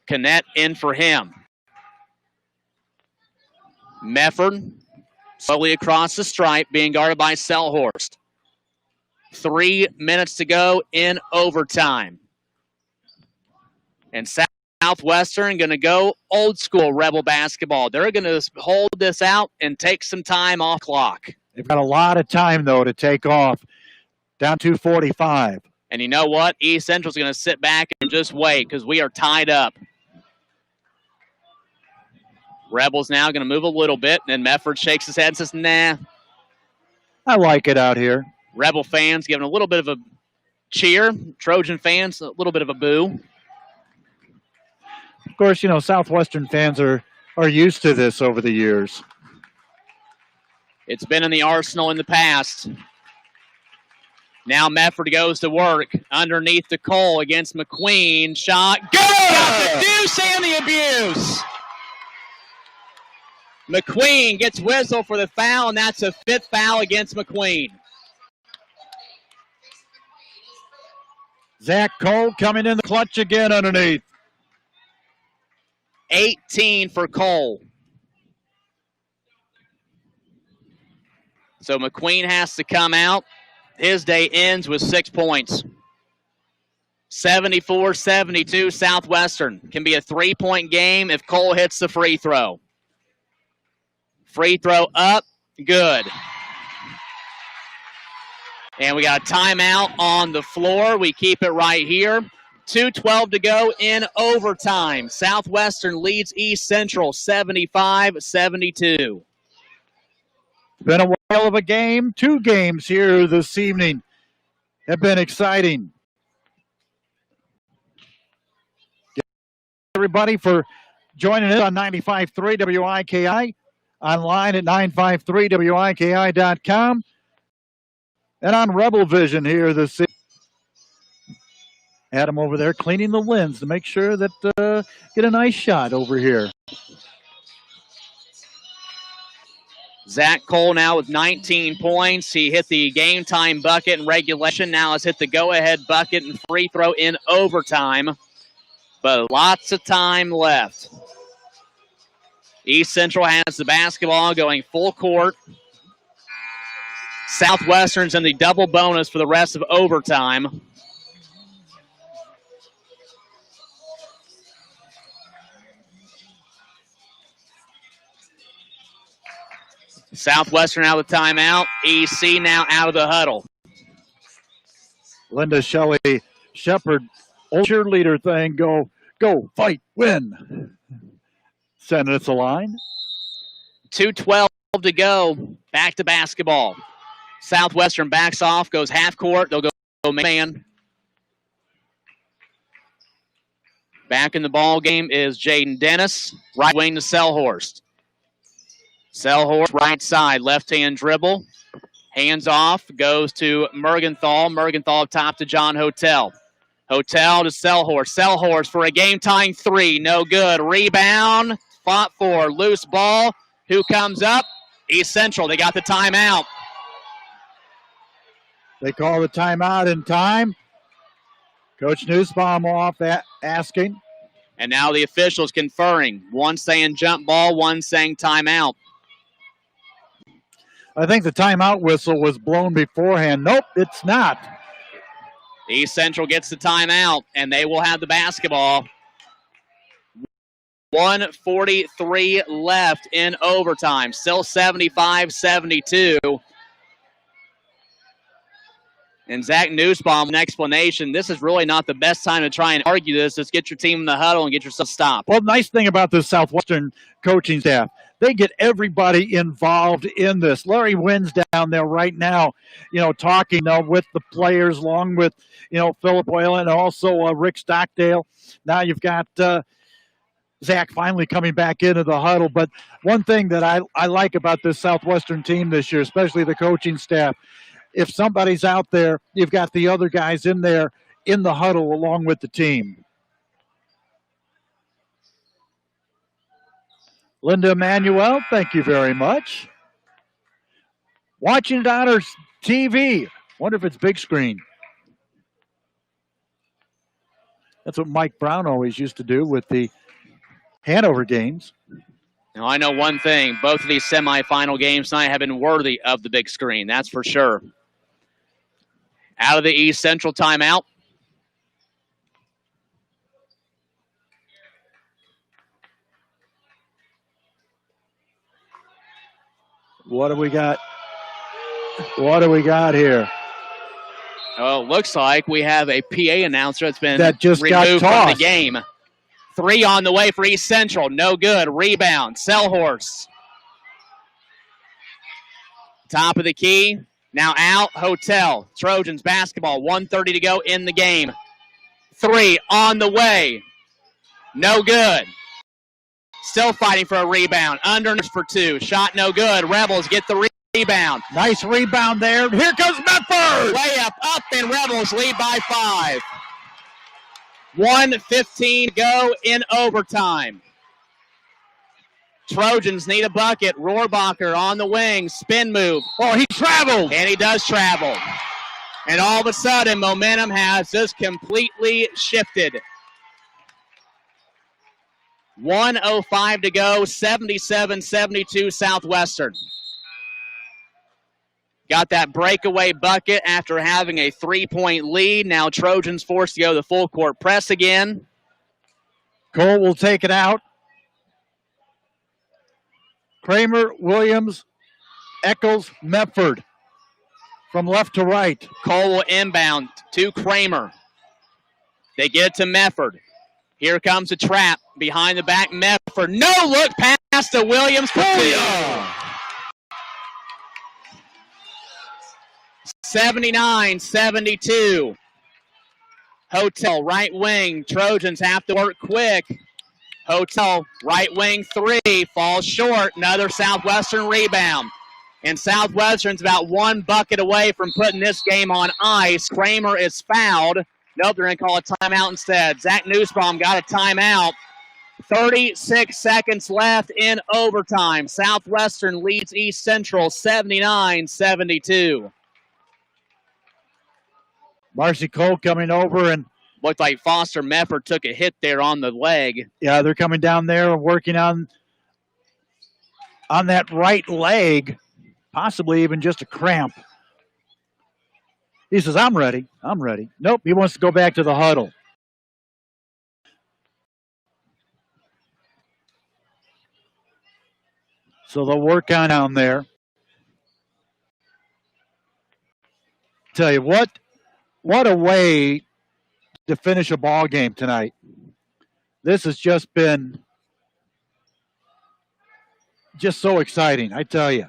Canet in for him. Mefford slowly across the stripe, being guarded by Selhorst. 3 minutes to go in overtime. And Southwestern going to go old school Rebel basketball. They're going to hold this out and take some time off clock. They've got a lot of time, though, to take off. Down 2:45. And you know what? East Central's going to sit back and just wait because we are tied up. Rebels now going to move a little bit, and Mefford shakes his head and says, nah. I like it out here. Rebel fans giving a little bit of a cheer. Trojan fans, a little bit of a boo. Of course, you know, Southwestern fans are used to this over the years. It's been in the arsenal in the past. Now Mefford goes to work underneath the Cole against McQueen. Shot. Good! Got the deuce and the abuse. McQueen gets whistle for the foul, and that's a fifth foul against McQueen. Zach Cole coming in the clutch again underneath. 18 for Cole. So McQueen has to come out. His day ends with 6 points. 74-72 Southwestern. Can be a 3-point game if Cole hits the free throw. Free throw up, good. And we got a timeout on the floor. We keep it right here. 2:12 to go in overtime. Southwestern leads East Central 75-72. Been a while of a game. 2 games here this evening have been exciting. Everybody for joining us on 95.3 WIKI, online at 953wiki.com, and on Rebel Vision here this evening. Adam over there cleaning the lens to make sure that get a nice shot over here. Zach Cole now with 19 points. He hit the game time bucket in regulation. Now has hit the go-ahead bucket and free throw in overtime. But lots of time left. East Central has the basketball going full court. Southwestern's in the double bonus for the rest of overtime. Southwestern out of the timeout. EC now out of the huddle. Linda Shelley Shepard, old cheerleader thing, go, fight, win. Sending us a line. 2:12 to go. Back to basketball. Southwestern backs off, goes half court. They'll go man. Back in the ball game is Jaden Dennis. Right wing to Selhorst. Selhorst right side, left-hand dribble. Hands off, goes to Mergenthal. Mergenthal top to John Hotel. Hotel to Selhorst. Selhorst for a game-tying 3. No good. Rebound. Fought for. Loose ball. Who comes up? East Central. They got the timeout. They call the timeout in time. Coach Nussbaum off asking. And now the officials conferring. One saying jump ball, one saying timeout. I think the timeout whistle was blown beforehand. Nope, it's not. East Central gets the timeout, and they will have the basketball. 1:43 left in overtime. Still 75-72. And Zach Newsbaum, an explanation, this is really not the best time to try and argue this. Just get your team in the huddle and get yourself stopped. Well, nice thing about the Southwestern coaching staff, they get everybody involved in this. Larry Wynn's down there right now, talking with the players, along with, Philip Oil and also Rick Stockdale. Now you've got Zach finally coming back into the huddle. But one thing that I like about this Southwestern team this year, especially the coaching staff, if somebody's out there, you've got the other guys in there in the huddle along with the team. Linda Emanuel, thank you very much. Watching it on our TV. Wonder if it's big screen. That's what Mike Brown always used to do with the Hanover games. Now, I know one thing. Both of these semifinal games tonight have been worthy of the big screen. That's for sure. Out of the East Central timeout. What do we got? What do we got here? Oh, looks like we have a PA announcer that's been just removed got from the game. 3 on the way for East Central. No good. Rebound. Selhorse. Top of the key. Now out. Hotel. Trojans basketball. 1:30 to go in the game. 3 on the way. No good. Still fighting for a rebound. Under for 2. Shot no good. Rebels get the rebound. Nice rebound there. Here comes Medford. Layup up, and Rebels lead by 5. 1:15 to go in overtime. Trojans need a bucket. Rohrbacher on the wing. Spin move. Oh, he traveled. And he does travel. And all of a sudden, momentum has just completely shifted. 1:05 to go. 77-72 Southwestern. Got that breakaway bucket after having a 3-point lead. Now Trojans forced to go the full court press again. Cole will take it out. Kramer, Williams, Eccles, Medford. From left to right. Cole will inbound to Kramer. They get it to Medford. Here comes a trap. Behind the back, Medford. No look pass to Williams. 79-72. Hotel, right wing. Trojans have to work quick. Hotel, right wing 3. Falls short. Another Southwestern rebound. And Southwestern's about 1 bucket away from putting this game on ice. Kramer is fouled. Nope, they're going to call a timeout instead. Zach Newsbaum got a timeout. 36 seconds left in overtime. Southwestern leads East Central 79-72. Marcy Cole coming over, and looked like Foster Medford took a hit there on the leg. Yeah, they're coming down there and working on that right leg, possibly even just a cramp. He says, I'm ready. Nope, he wants to go back to the huddle. So they'll work on down there. Tell you what a way to finish a ball game tonight. This has just been so exciting, I tell you.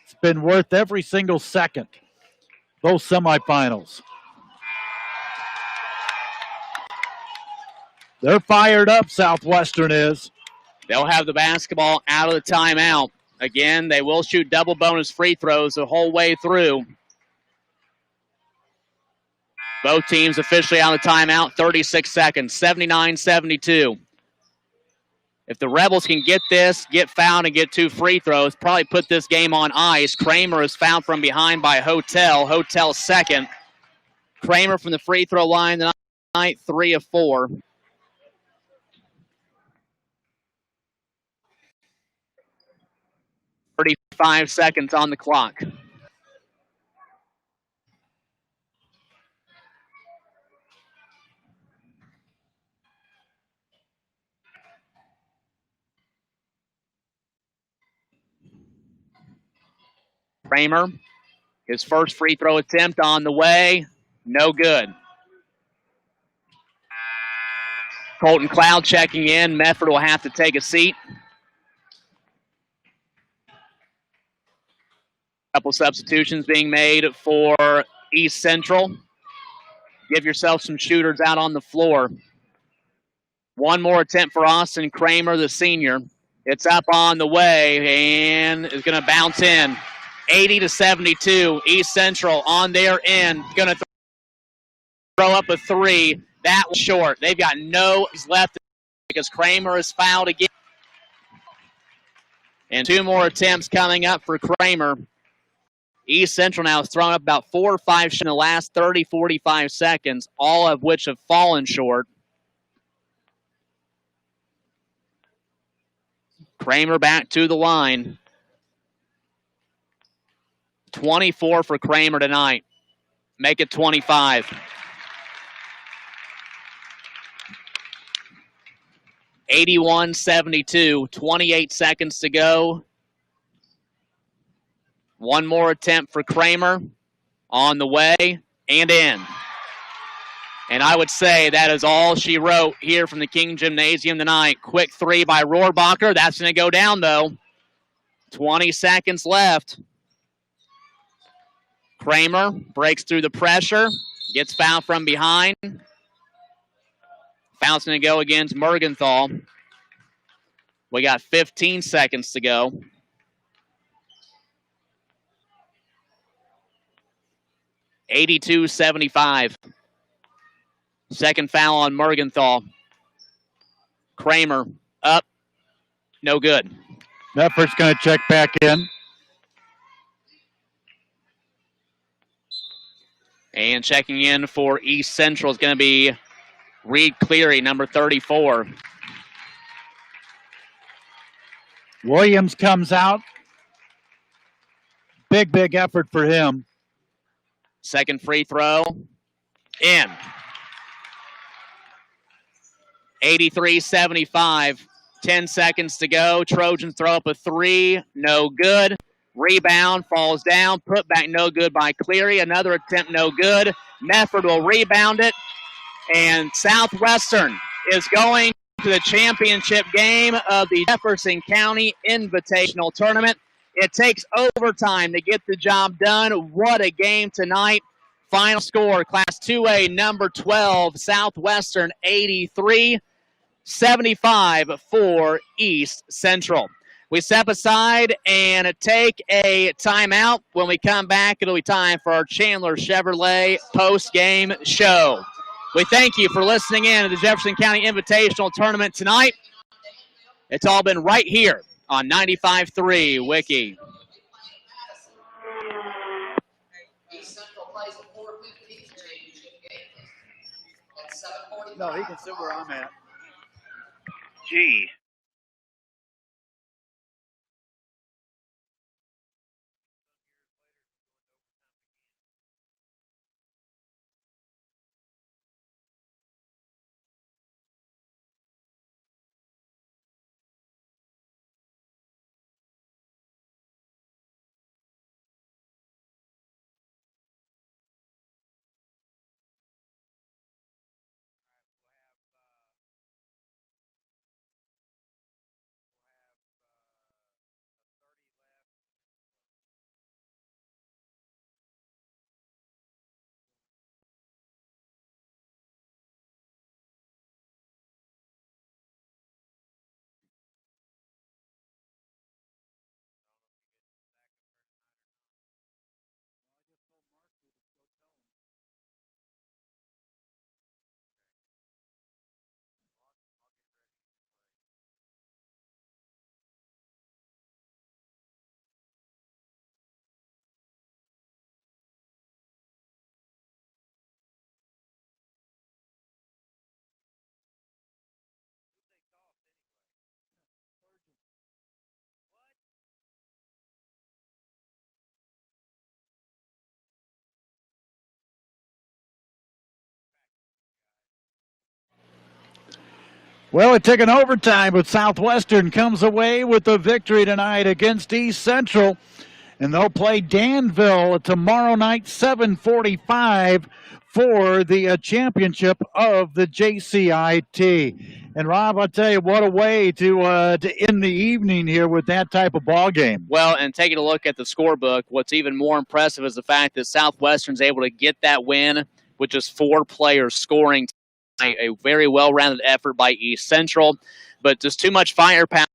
It's been worth every single second. Those semifinals. They're fired up, Southwestern is. They'll have the basketball out of the timeout. Again, they will shoot double bonus free throws the whole way through. Both teams officially out of the timeout, 36 seconds, 79-72. If the Rebels can get this, get fouled, and get 2 free throws, probably put this game on ice. Kramer is fouled from behind by Hotel. Hotel second. Kramer from the free throw line tonight, 3 of 4. .35 seconds on the clock. Kramer His first free throw attempt on the way, no good. Colton Cloud checking in. Medford will have to take a seat. Couple substitutions being made for East Central. Give yourself some shooters out on the floor. One more attempt for Austin Kramer, the senior. It's up on the way and is going to bounce in. 80-72. East Central on their end. Going to throw up a three. That was short. They've got no left because Kramer is fouled again. And two more attempts coming up for Kramer. East Central now has thrown up about 4 or 5 in the last 30, 45 seconds, all of which have fallen short. Kramer back to the line. 24 for Kramer tonight. Make it 25. 81-72, 28 seconds to go. One more attempt for Kramer on the way and in. And I would say that is all she wrote here from the King Gymnasium tonight. Quick three by Rohrbacher. That's going to go down, though. 20 seconds left. Kramer breaks through the pressure, gets fouled from behind. Foul's going to go against Mergenthal. We got 15 seconds to go. (82-75). Second foul on Mergenthal. Kramer up. No good. Medford's going to check back in. And checking in for East Central is going to be Reed Cleary, number 34. Williams comes out. Big effort for him. Second free throw. In. 83-75. 10 seconds to go. Trojans throw up a three. No good. Rebound. Falls down. Put back no good by Cleary. Another attempt no good. Medford will rebound it. And Southwestern is going to the championship game of the Jefferson County Invitational Tournament. It takes overtime to get the job done. What a game tonight. Final score, Class 2A, number 12, Southwestern 83-75 for East Central. We step aside and take a timeout. When we come back, it'll be time for our Chandler Chevrolet post-game show. We thank you for listening in to the Jefferson County Invitational Tournament tonight. It's all been right here on 95.3 Wiki. No, he can sit where I'm at. Gee. Well, it took an overtime, but Southwestern comes away with the victory tonight against East Central. and they'll play Danville tomorrow night, 7:45 for the championship of the JCIT. And Rob, I'll tell you, what a way to end the evening here with that type of ball game. Well, and taking a look at the scorebook, what's even more impressive is the fact that Southwestern's able to get that win with just 4 players scoring. A very well-rounded effort by East Central, but just too much firepower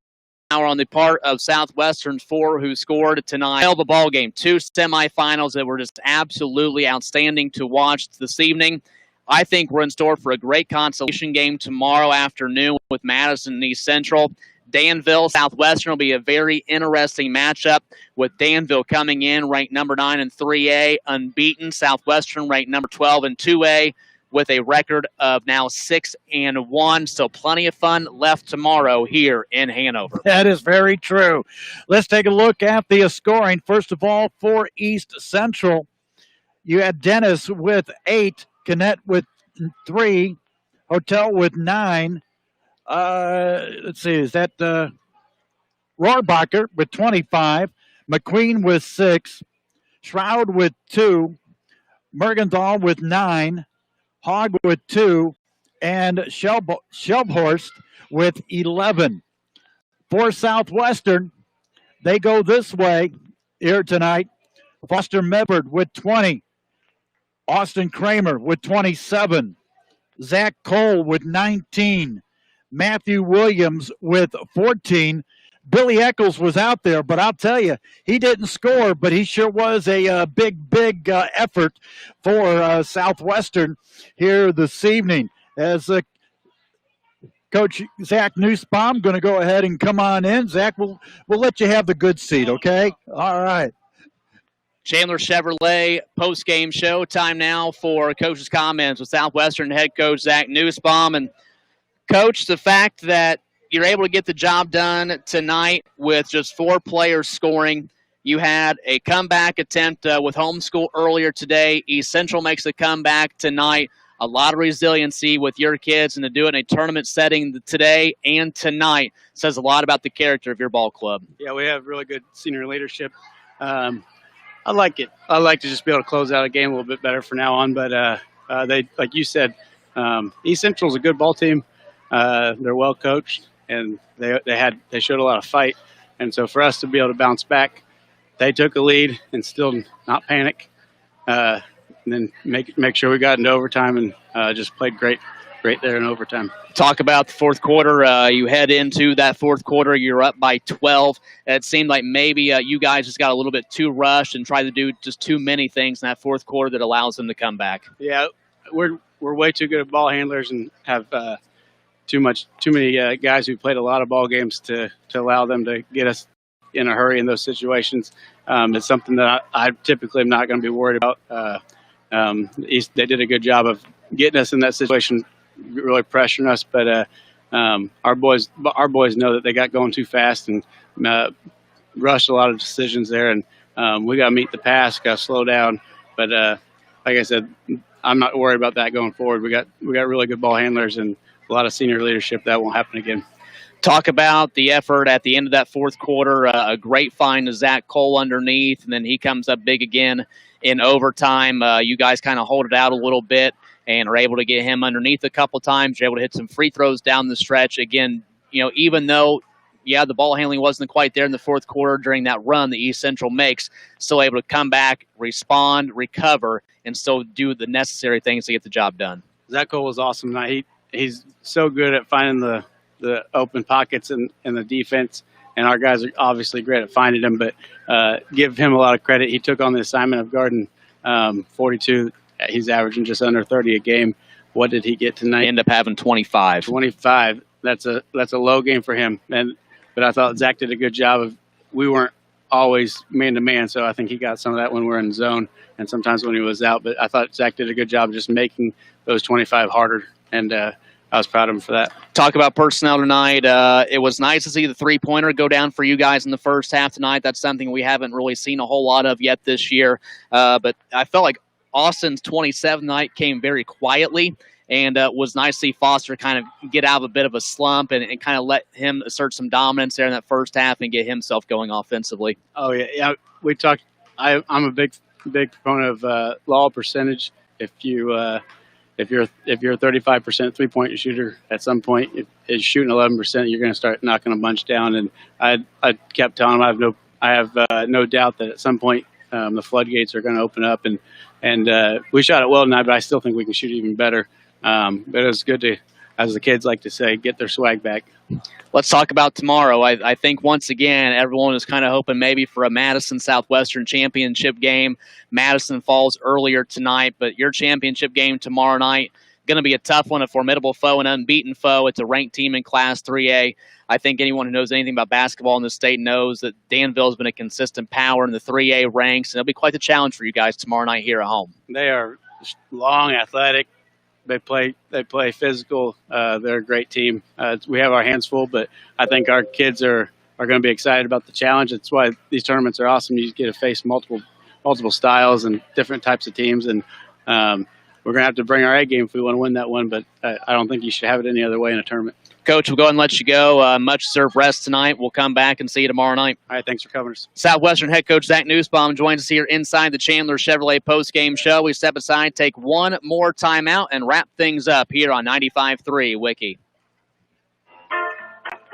on the part of Southwestern's 4 who scored tonight. Hell, the ball game, 2 semifinals that were just absolutely outstanding to watch this evening. I think we're in store for a great consolation game tomorrow afternoon with Madison and East Central. Danville, Southwestern will be a very interesting matchup with Danville coming in ranked number 9 in 3A, unbeaten. Southwestern ranked number 12 in 2A. With a record of now 6-1. So plenty of fun left tomorrow here in Hanover. That is very true. Let's take a look at the scoring. First of all, for East Central, you had Dennis with 8, Canet with 3, Hotel with 9. Let's see, is that Rohrbacher with 25, McQueen with 6, Shroud with 2, Mergenthal with 9, Hogg with 2, and Shelbhorst with 11. For Southwestern, they go this way here tonight. Foster Medford with 20. Austin Kramer with 27. Zach Cole with 19. Matthew Williams with 14. Billy Eccles was out there, but I'll tell you, he didn't score, but he sure was a big effort for Southwestern here this evening. As Coach Zach Nussbaum going to go ahead and come on in. Zach, we'll let you have the good seat, okay? All right. Chandler Chevrolet post-game show. Time now for Coach's comments with Southwestern head coach Zach Nussbaum. And, Coach, the fact that you're able to get the job done tonight with just 4 players scoring. You had a comeback attempt with homeschool earlier today. East Central makes a comeback tonight. A lot of resiliency with your kids, and to do it in a tournament setting today and tonight says a lot about the character of your ball club. Yeah, we have really good senior leadership. I like it. I like to just be able to close out a game a little bit better from now on. But they, like you said, East Central's a good ball team. They're well coached, and they showed a lot of fight. And so for us to be able to bounce back, they took a lead and still not panic. And then make sure we got into overtime and just played great there in overtime. Talk about the fourth quarter. You head into that fourth quarter, you're up by 12. It seemed like maybe you guys just got a little bit too rushed and tried to do just too many things in that fourth quarter that allows them to come back. Yeah, we're way too good at ball handlers and have too many guys who played a lot of ball games to allow them to get us in a hurry in those situations. It's something that I typically am not going to be worried about. They did a good job of getting us in that situation, really pressuring us. But our boys know that they got going too fast and rushed a lot of decisions there. And we got to meet the pass, got to slow down. But like I said, I'm not worried about that going forward. We got really good ball handlers and a lot of senior leadership. That won't happen again. Talk about the effort at the end of that fourth quarter. A great find to Zach Cole underneath, and then he comes up big again in overtime. You guys kind of hold it out a little bit and are able to get him underneath a couple times. You're able to hit some free throws down the stretch. Again, even though, the ball handling wasn't quite there in the fourth quarter during that run that East Central makes, still able to come back, respond, recover, and still do the necessary things to get the job done. Zach Cole was awesome tonight. He's so good at finding the open pockets in the defense, and our guys are obviously great at finding them, but give him a lot of credit. He took on the assignment of guarding 42. He's averaging just under 30 a game. What did he get tonight? End up having 25. 25. That's a low game for him. But I thought Zach did a good job of. We weren't always man-to-man, so I think he got some of that when we were in zone and sometimes when he was out. But I thought Zach did a good job of just making those 25 harder, and I was proud of him for that. Talk about personnel tonight. It was nice to see the three-pointer go down for you guys in the first half tonight. That's something we haven't really seen a whole lot of yet this year. But I felt like Austin's 27 night came very quietly, And was nice to see Foster kind of get out of a bit of a slump and kind of let him assert some dominance there in that first half and get himself going offensively. Oh yeah. We talked. I'm a big proponent of law percentage. If you're a 35% 3-point shooter, at some point is shooting 11%, you're going to start knocking a bunch down. And I kept telling him I have no doubt that at some point the floodgates are going to open up. And we shot it well tonight, but I still think we can shoot even better. But it was good to, as the kids like to say, get their swag back. Let's talk about tomorrow. I think once again, everyone is kind of hoping maybe for a Madison Southwestern championship game. Madison falls earlier tonight, but your championship game tomorrow night, going to be a tough one, a formidable foe, an unbeaten foe. It's a ranked team in Class 3A. I think anyone who knows anything about basketball in the state knows that Danville has been a consistent power in the 3A ranks, and it'll be quite the challenge for you guys tomorrow night here at home. They are long, athletic. They play physical. They're a great team. We have our hands full, but I think our kids are going to be excited about the challenge. That's why these tournaments are awesome. You get to face multiple styles and different types of teams, and we're going to have to bring our A game if we want to win that one, but I don't think you should have it any other way in a tournament. Coach, we'll go ahead and let you go. Much deserved rest tonight. We'll come back and see you tomorrow night. All right, thanks for covering us. Southwestern head coach Zach Nussbaum joins us here inside the Chandler Chevrolet postgame show. We step aside, take one more timeout, and wrap things up here on 95.3 Wiki.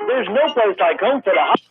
There's no place like home for the